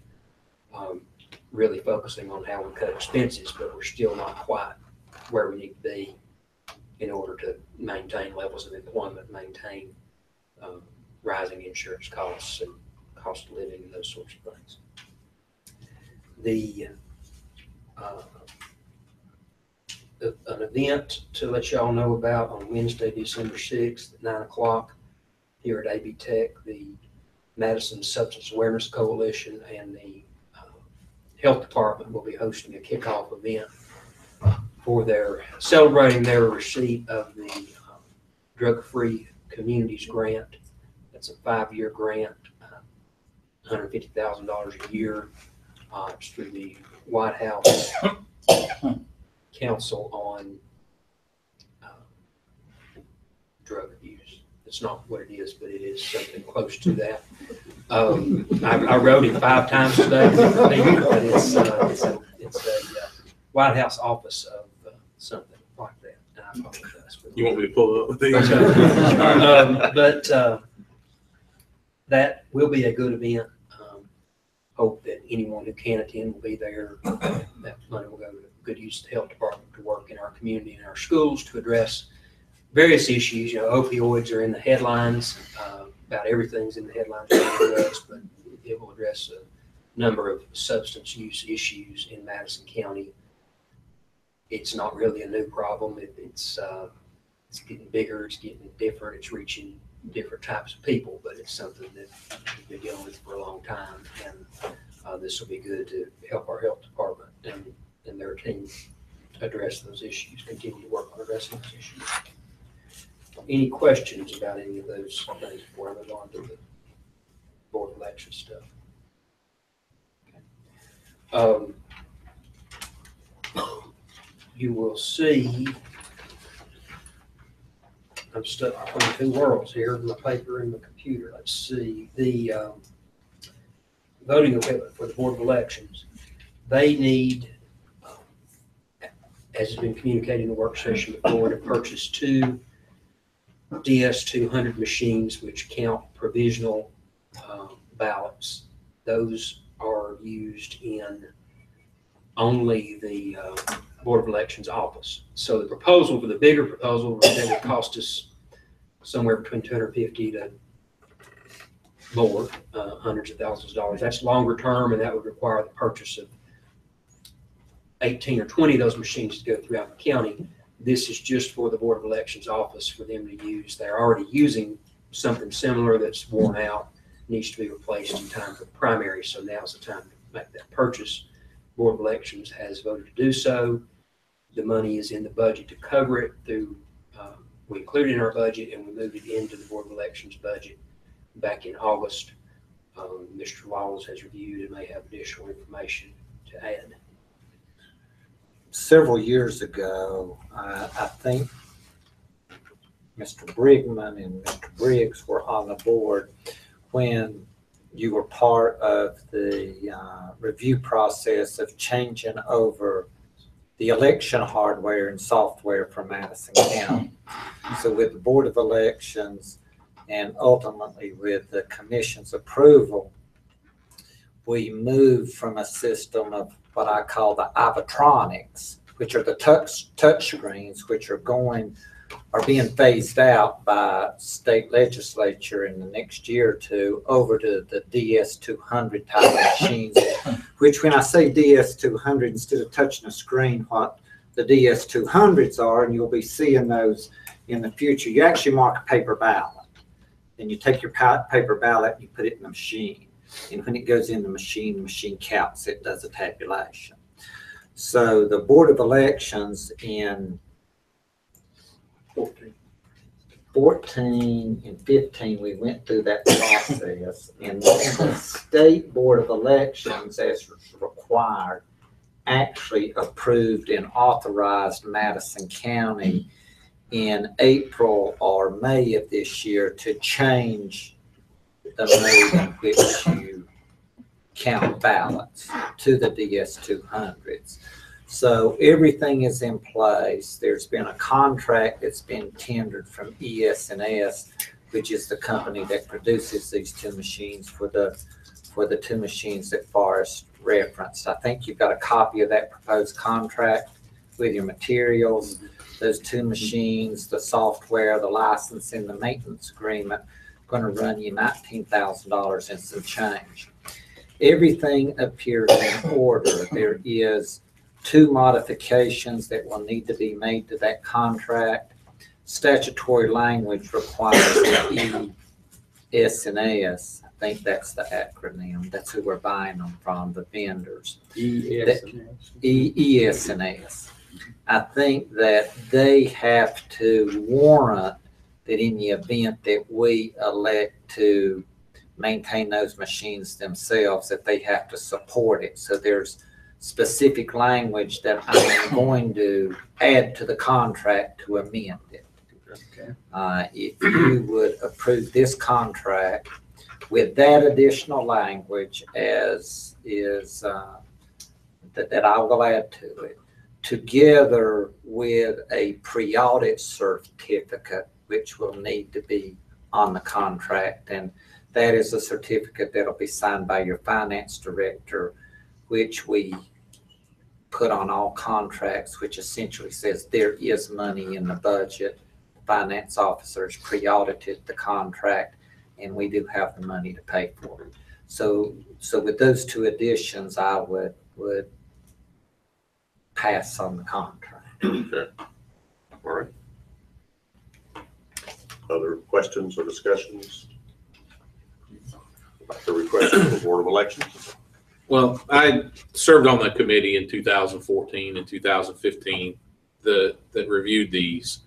really focusing on how we cut expenses, but we're still not quite where we need to be in order to maintain levels of employment, maintain rising insurance costs and cost of living and those sorts of things. An event to let y'all know about on Wednesday, December 6th at 9 o'clock here at AB Tech, the Madison Substance Awareness Coalition and the Health Department will be hosting a kickoff event for celebrating their receipt of the Drug-Free Communities Grant. That's a 5-year grant, $150,000 a year. It's through the White House Council on Drug Abuse. It's not what it is, but it is something close to that. I wrote it 5 times today, but it's a White House office of something like that. And I apologize for that. You want me to pull it up with these? But that will be a good event. Hope that anyone who can attend will be there. That money will go to good use of the health department to work in our community and our schools to address various issues. Opioids are in the headlines. About everything's in the headlines, but it will address a number of substance use issues in Madison County. It's not really a new problem. It's getting bigger. It's getting different. It's reaching different types of people, but it's something that we've been dealing with for a long time. And this will be good to help our health department and their team address those issues, continue to work on addressing those issues. Any questions about any of those things before I move on to the board election stuff? Okay. You will see, I'm stuck between 2 worlds here, my paper and my computer. Let's see, the voting equipment for the Board of Elections. They need, as has been communicated in the work session before, to purchase 2 DS200 machines which count provisional ballots. Those are used in only the Board of Elections office. So the proposal, for the bigger proposal, that would cost us somewhere between $250 to more, hundreds of thousands of dollars. That's longer term, and that would require the purchase of 18 or 20 of those machines to go throughout the county. This is just for the Board of Elections office for them to use. They're already using something similar that's worn out, needs to be replaced in time for the primary. So now's the time to make that purchase. Board of Elections has voted to do so. The money is in the budget to cover it through, we included it in our budget and we moved it into the Board of Elections budget back in August. Mr. Wallace has reviewed and may have additional information to add. Several years ago, I think Mr. Brigman and Mr. Briggs were on the board when you were part of the review process of changing over the election hardware and software for Madison County. So with the Board of Elections and ultimately with the commission's approval, we moved from a system of what I call the Ivatronics, which are the touch screens, which are being phased out by state legislature in the next year or two, over to the DS200 type of machines, which when I say DS200, instead of touching a screen, what the DS200s are, and you'll be seeing those in the future, you actually mark a paper ballot. Then you take your paper ballot and you put it in the machine. And when it goes in the machine counts it, does a tabulation. So the Board of Elections in 14 and 15, we went through that process. And the State Board of Elections, as required, actually approved and authorized Madison County in April or May of this year to change the mode in which you count ballots to the DS200s. So everything is in place. There's been a contract that's been tendered from ES&S, which is the company that produces these 2 machines for the 2 machines that Forrest referenced. I think you've got a copy of that proposed contract with your materials. Those 2 machines, the software, the licensing, the maintenance agreement, going to run you $19,000 and some change. Everything appears in order. There is 2 modifications that will need to be made to that contract. Statutory language requires the ES&S think that's the acronym. That's who we're buying them from, the vendors. ES&S. I think that they have to warrant that in the event that we elect to maintain those machines themselves, that they have to support it. So there's specific language that I'm going to add to the contract to amend it. Okay. If you would approve this contract with that additional language as is, that I will add to it, together with a pre-audit certificate, which will need to be on the contract. And that is a certificate that'll be signed by your finance director, which we put on all contracts, which essentially says there is money in the budget. The finance officers pre-audited the contract, and we do have the money to pay for it. So with those two additions, I would pass on the contract. Okay. All right. Other questions or discussions about the request for the Board of Elections? Well, I served on the committee in 2014 and 2015 that reviewed these.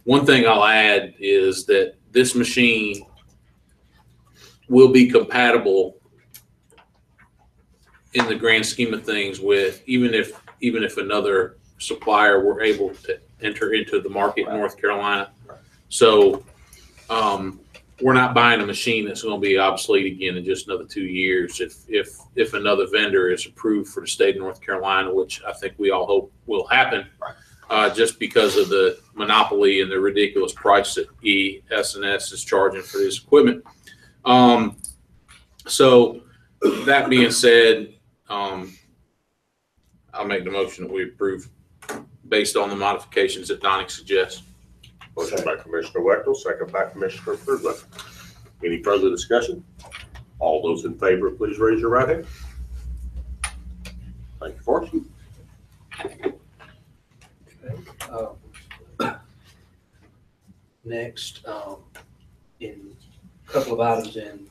One thing I'll add is that this machine will be compatible in the grand scheme of things with, even if another supplier were able to enter into the market in North Carolina. So we're not buying a machine that's going to be obsolete again in just another 2 years. If another vendor is approved for the state of North Carolina, which I think we all hope will happen, just because of the monopoly and the ridiculous price that ES&S is charging for this equipment. So that being said, I'll make the motion that we approve based on the modifications that Donny suggests. Motion by Commissioner Wechtel, second by Commissioner Fruitland. Any further discussion? All those in favor, please raise your right hand. Thank you, Forrest. Okay. Next, in a couple of items in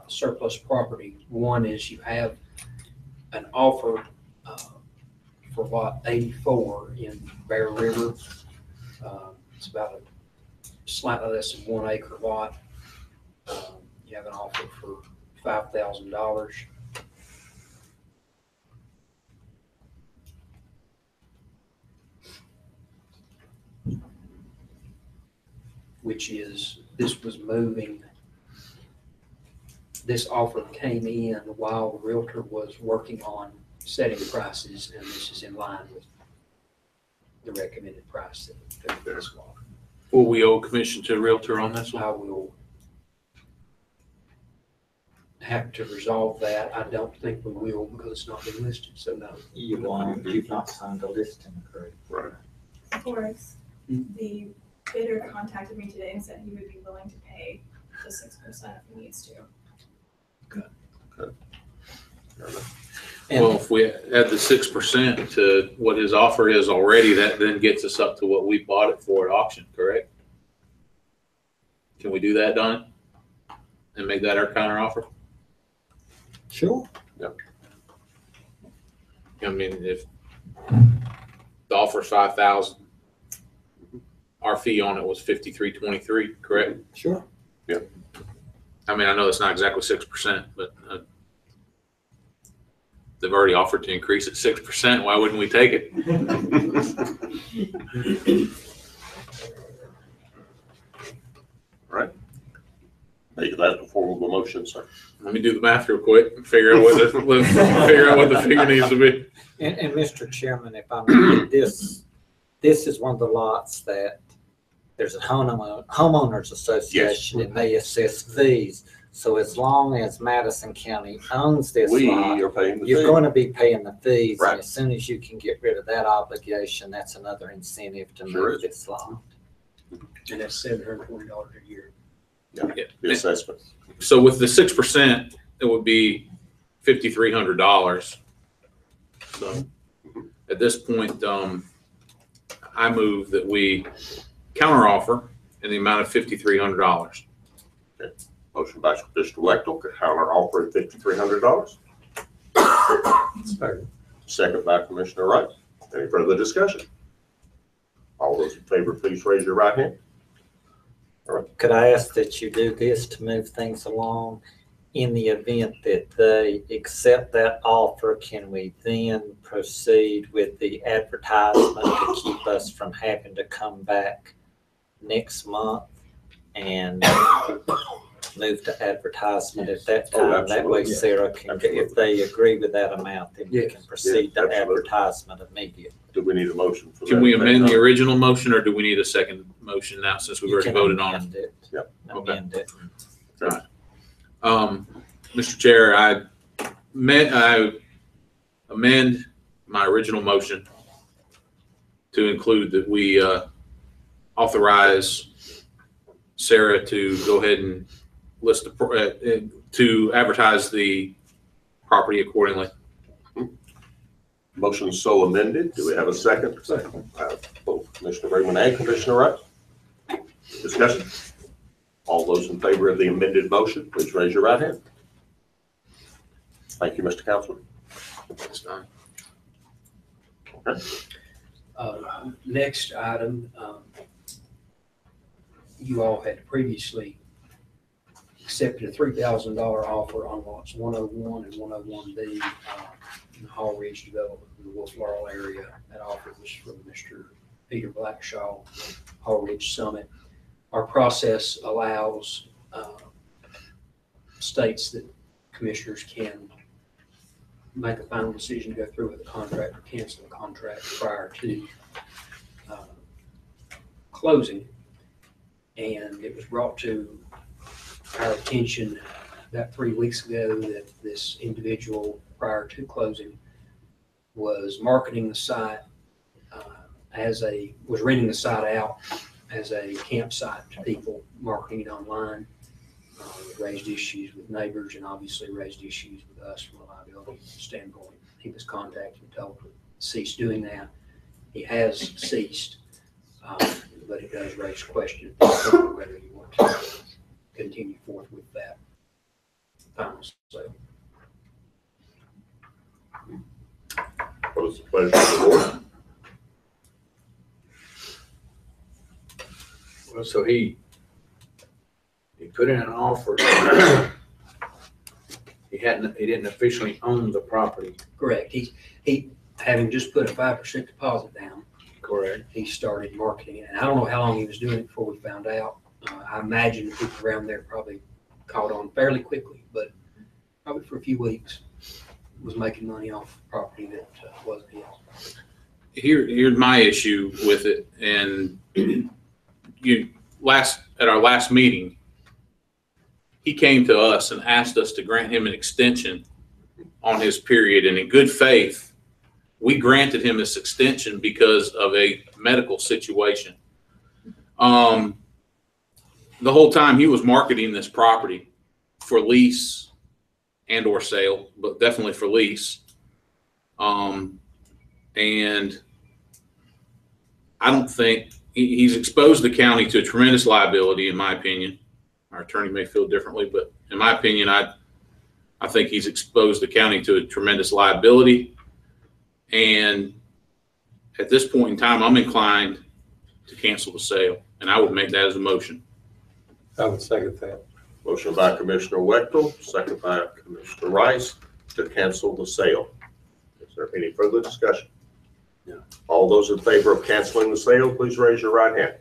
surplus property. One is you have an offer for lot 84 in Bear River. It's about a slightly less than 1 acre lot. You have an offer for $5,000. Which is, this was moving, this offer came in while the realtor was working on setting prices, and this is in line with the recommended price that this law. Will we owe commission to a realtor on this one? I will have to resolve that. I don't think we will because it's not been listed, so no. You won't, you've not signed a listing agreement. Right. Of course, the bidder contacted me today and said he would be willing to pay the 6% if he needs to. Good. Well, if we add the 6% to what his offer is already, that then gets us up to what we bought it for at auction, correct? Can we do that, Donny? And make that our counter offer? Sure. Yep. I mean, if the offer's 5,000, our fee on it was 53.23, correct? Sure. Yep. I mean, I know it's not exactly 6%, but they've already offered to increase it 6%. Why wouldn't we take it? Right. Make that a form of a motion, sir. Let me do the math real quick and figure out what the figure needs to be. And Mr. Chairman, if I may, this is one of the lots that there's a homeowners association, and they assess fees. So as long as Madison County owns this lot, are paying the you're fee. going to be paying the fees. Right. And as soon as you can get rid of that obligation, that's another incentive to Sure move this lot. And that's $720 a year. Yeah. The assessment. So with the 6%, it would be $5,300. So at this point, I move that we counteroffer in the amount of $5,300. Motion by Commissioner Wechtel, counter offer $5,300. Second by Commissioner Wright. Any further discussion? All those in favor, please raise your right hand. Could I ask that you do this to move things along? In the event that they accept that offer, can we then proceed with the advertisement to keep us from having to come back next month and move to advertisement at that Oh, time? That way absolutely. Sarah can, if they agree with that amount, then we can proceed to advertisement immediately. Do we need a motion for that? Can we amend the original motion, or do we need a second motion now since we've already voted on it? Amend it. Yep. Amend it. Mr. Chair, I amend my original motion to include that we authorize Sarah to go ahead and list to advertise the property accordingly. Motion so amended. Do we have a second? Second. Both Commissioner Raymond and Commissioner Wright. Discussion. All those in favor of the amended motion, please raise your right hand. Thank you, Mr. Councilman. That's done. Okay. Next item, you all had previously accepted a $3,000 offer on lots 101 and 101B in the Hall Ridge development in the Wolf Laurel area. That offer was from Mr. Peter Blackshaw, Hall Ridge Summit. Our process allows, states that commissioners can make a final decision to go through with the contract or cancel the contract prior to closing. And it was brought to our attention about 3 weeks ago that this individual prior to closing was marketing the site was renting the site out as a campsite to people, marketing it online. It raised issues with neighbors and obviously raised issues with us from a liability standpoint. He was contacted and told to cease doing that. He has ceased, but it does raise questions whether you want to continue forth with that final sale. What is the pleasure of the board? Well, so he put in an offer. He didn't officially own the property. Correct. He having just put a 5% deposit down. Correct. He started marketing it, and I don't know how long he was doing it before we found out. I imagine the people around there probably caught on fairly quickly, but probably for a few weeks was making money off property that wasn't his. Here's my issue with it, and at our last meeting, he came to us and asked us to grant him an extension on his period, and in good faith, we granted him this extension because of a medical situation. The whole time he was marketing this property for lease and or sale, but definitely for lease. And I don't think he's exposed the county to a tremendous liability, in my opinion. Our attorney may feel differently, but in my opinion, I think he's exposed the county to a tremendous liability. And at this point in time, I'm inclined to cancel the sale, and I would make that as a motion. I would second that. Motion by Commissioner Wechtel, second by Commissioner Rice to cancel the sale. Is there any further discussion? No. All those in favor of canceling the sale, please raise your right hand.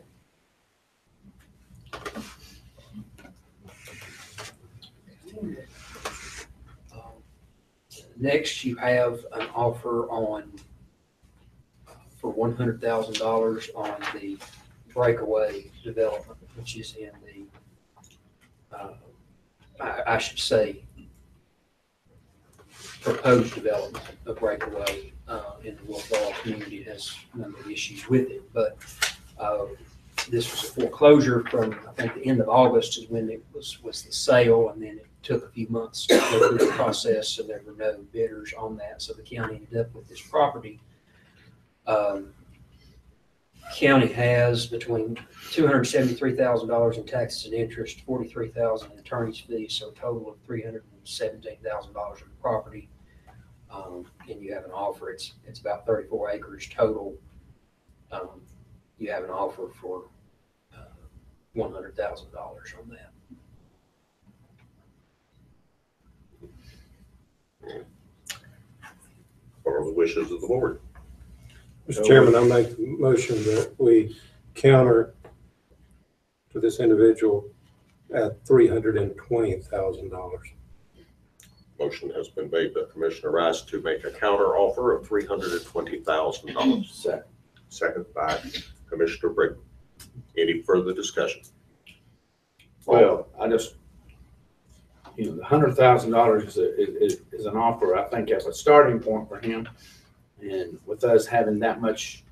Next, you have an offer for $100,000 on the Breakaway development, which is in the, I should say, proposed development of Breakaway in the Wolf Laurel community. It has a number of issues with it, but this was a foreclosure from, I think, the end of August is when it was the sale, and then it took a few months to go through the process, so there were no bidders on that. So the county ended up with this property. County has between $273,000 in taxes and interest, $43,000 in attorney's fees, so a total of $317,000 in property. And you have an offer, it's about 34 acres total. You have an offer for $100,000 on that. What are the wishes of the board? Mr. Chairman, I make the motion that we counter to this individual at $320,000. Motion has been made by Commissioner Rice to make a counter offer of $320,000. Second. Second by Commissioner Brooke. Any further discussion? Well, I just, the $100,000 is an offer, I think, as a starting point for him. And with us having that much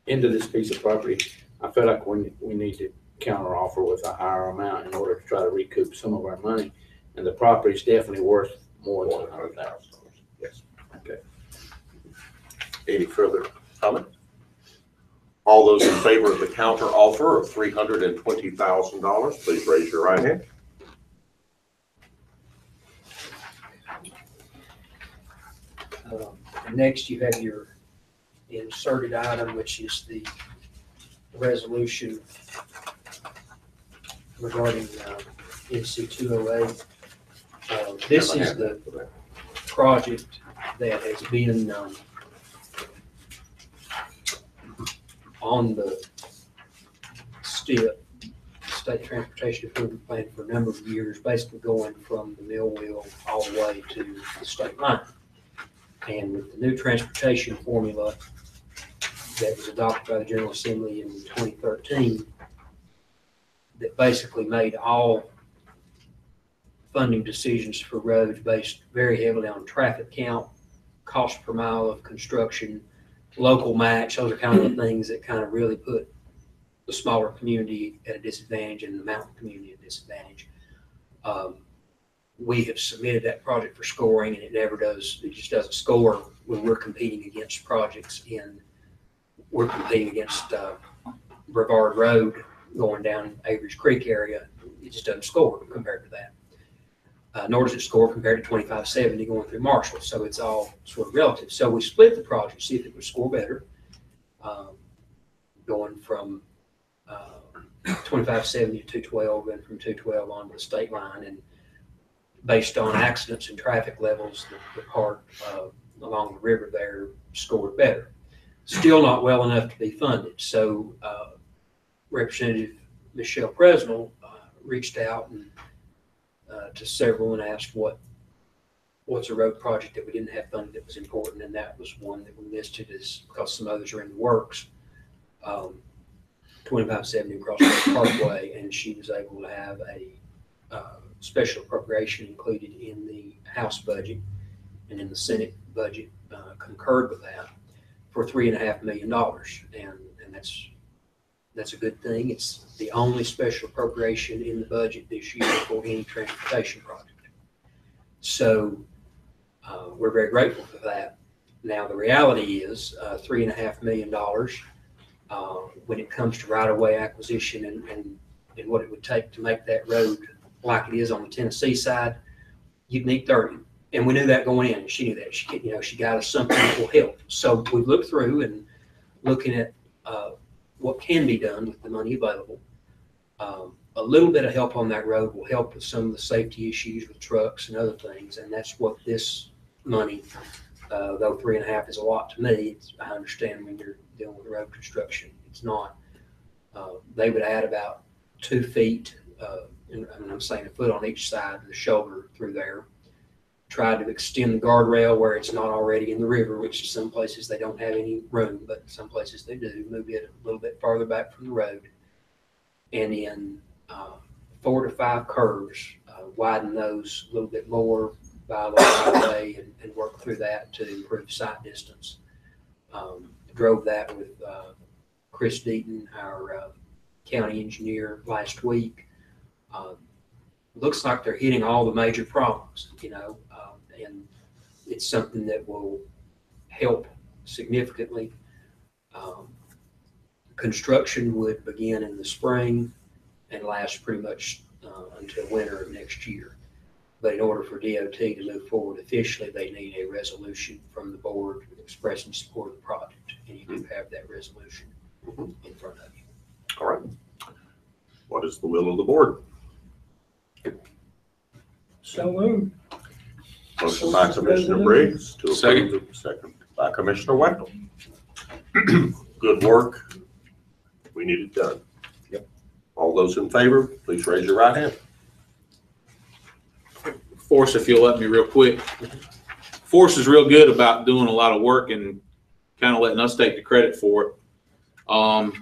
into this piece of property, I feel like we need to counter offer with a higher amount in order to try to recoup some of our money. And the property is definitely worth more than $100,000. Yes. Okay. Any further comment? All those in favor of the counter offer of $320,000, please raise your right hand. Next, you have your inserted item, which is the resolution regarding NC 208. This is the project that has been on the state transportation improvement plan for a number of years, basically going from the mill wheel all the way to the state line. And with the new transportation formula that was adopted by the General Assembly in 2013, that basically made all funding decisions for roads based very heavily on traffic count, cost per mile of construction, local match. Those are kind of the things that kind of really put the smaller community at a disadvantage and the mountain community at a disadvantage. We have submitted that project for scoring, and it never does. It just doesn't score when we're competing against projects we're competing against Brevard Road going down Avery's Creek area. It just doesn't score compared to that. Nor does it score compared to 2570 going through Marshall. So it's all sort of relative. So we split the project, see if it would score better, going from 2570 to 212 and from 212 on to the state line. And based on accidents and traffic levels, the part along the river there scored better. Still not well enough to be funded. So Representative Michelle Presnell reached out and to several and asked what's a road project that we didn't have funded that was important, and that was one that we listed as, because some others are in the works, 2570 across the Parkway, and she was able to have a special appropriation included in the House budget and in the Senate budget concurred with that for $3.5 million, and that's a good thing. It's the only special appropriation in the budget this year for any transportation project. So we're very grateful for that. Now the reality is $3.5 million when it comes to right-of-way acquisition and what it would take to make that road like it is on the Tennessee side, you'd need 30. And we knew that going in. She knew that. She got us something that will help. So we looked through and looking at what can be done with the money available. A little bit of help on that road will help with some of the safety issues with trucks and other things. And that's what this money, though 3.5 is a lot to me, I understand when you're dealing with road construction, it's not. They would add about 2 feet, and I'm saying a foot on each side of the shoulder through there. Try to extend the guardrail where it's not already in the river, which some places they don't have any room, but some places they do. Move it a little bit farther back from the road. And in 4 to 5 curves, widen those a little bit more by the highway and work through that to improve sight distance. Drove that with Chris Deaton, our county engineer, last week. Looks like they're hitting all the major problems, and it's something that will help significantly. Construction would begin in the spring and last pretty much until winter of next year. But in order for DOT to move forward officially, they need a resolution from the board expressing support of the project. And you do have that resolution in front of you. All right. What is the will of the board? So moved. Motion by Commissioner Briggs to Second. approve. Second by Commissioner Wendell. Good work. We need it done. Yep. All those in favor, please raise your right hand. Force, if you'll let me real quick. Force is real good about doing a lot of work and kind of letting us take the credit for it.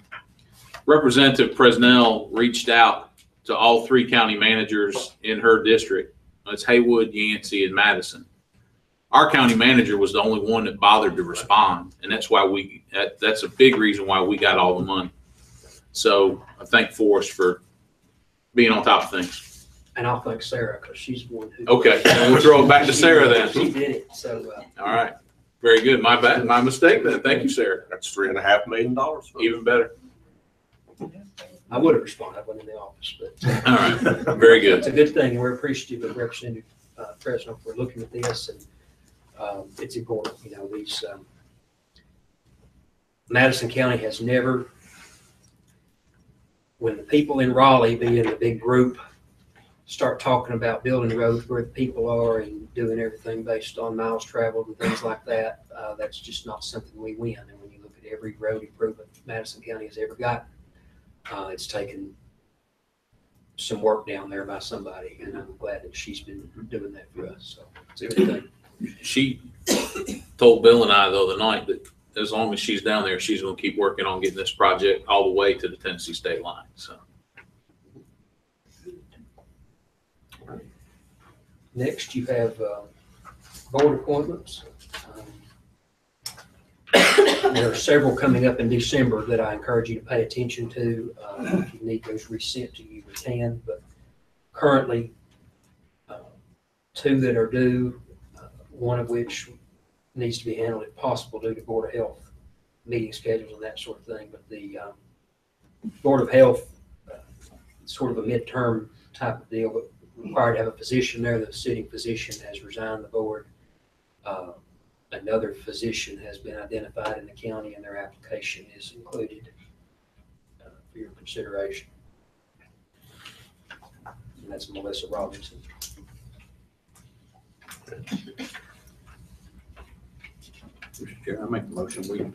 Representative Presnell reached out to all 3 county managers in her district. It's Haywood, Yancey, and Madison. Our county manager was the only one that bothered to respond, and that's why that's a big reason why we got all the money. So I thank Forrest for being on top of things. And I'll thank Sarah because she's the one who. Okay, we'll throw it back to Sarah then. She did it, so. All right, very good. My bad, my mistake then. Thank you, Sarah. That's $3.5 million. Even better. I would have responded. I wasn't in the office, but. All right, very good. It's a good thing. We're appreciative of Representative Presnell for looking at this, and it's important. You know, these Madison County has never, when the people in Raleigh, being the big group, start talking about building roads where the people are and doing everything based on miles traveled and things like that, that's just not something we win. And when you look at every road improvement Madison County has ever gotten, it's taken some work down there by somebody, and I'm glad that she's been doing that for us. So it's a good thing. She told Bill and I the other night that as long as she's down there, she's going to keep working on getting this project all the way to the Tennessee state line. So next, you have board appointments. There are several coming up in December that I encourage you to pay attention to. If you need those resent to you, we can. But currently, 2 that are due, one of which needs to be handled if possible due to Board of Health meeting schedules and that sort of thing. But the Board of Health, sort of a midterm type of deal, but required to have a physician there. The sitting physician has resigned the board. Another physician has been identified in the county, and their application is included for your consideration. And that's Melissa Robinson. Mr. Chair, I make the motion we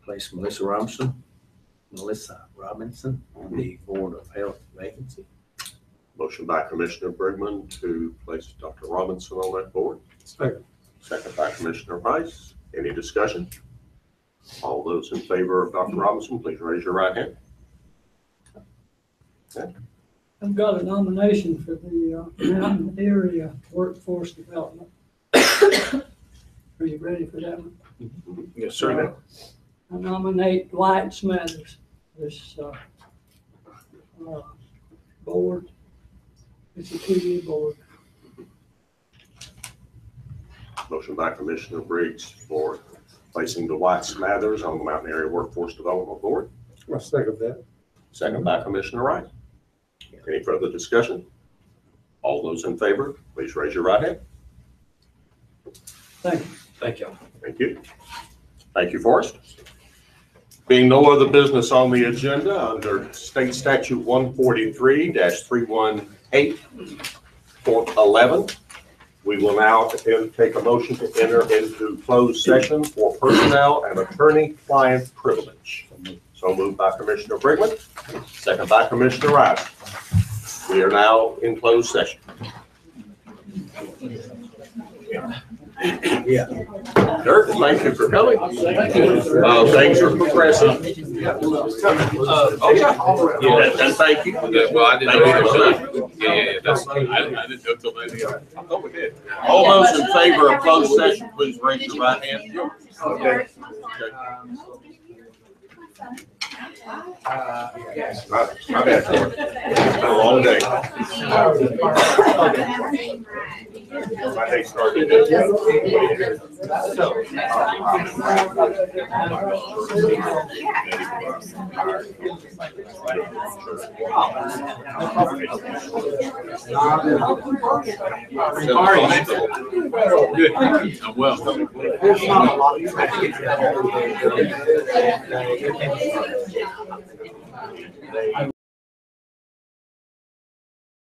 place Melissa Robinson on the Board of Health vacancy. Motion by Commissioner Brigman to place Dr. Robinson on that board. Second. Second by Commissioner Rice. Any discussion? All those in favor of Dr. Robinson, please raise your right hand. Okay. I've got a nomination for the Mountain Area Workforce Development. Are you ready for that one? yes, sir. I nominate Dwight Smathers, this board. It's a 2-year board. Motion by Commissioner Briggs for placing Dwight Smathers on the Mountain Area Workforce Development Board. I'll second that. Second by Commissioner Wright. Any further discussion? All those in favor, please raise your right hand. Thank you. Thank you. Thank you. Thank you, Forrest. Being no other business on the agenda under State Statute 143-318.11, we will now take a motion to enter into closed session for personnel and attorney-client privilege. So moved by Commissioner Brigman, second by Commissioner Rice. We are now in closed session. Yeah. Dirk, thank you for coming. Things are progressing. Okay. Yeah, and thank you. Yeah, well, I didn't know. Yeah, that's, I didn't know till then. I thought we did. All those in favor of closed session, please raise your right hand. Okay. Yes. My bad. It's been a long day. My day started. How are you, man? Good. I'm well. There's not a lot of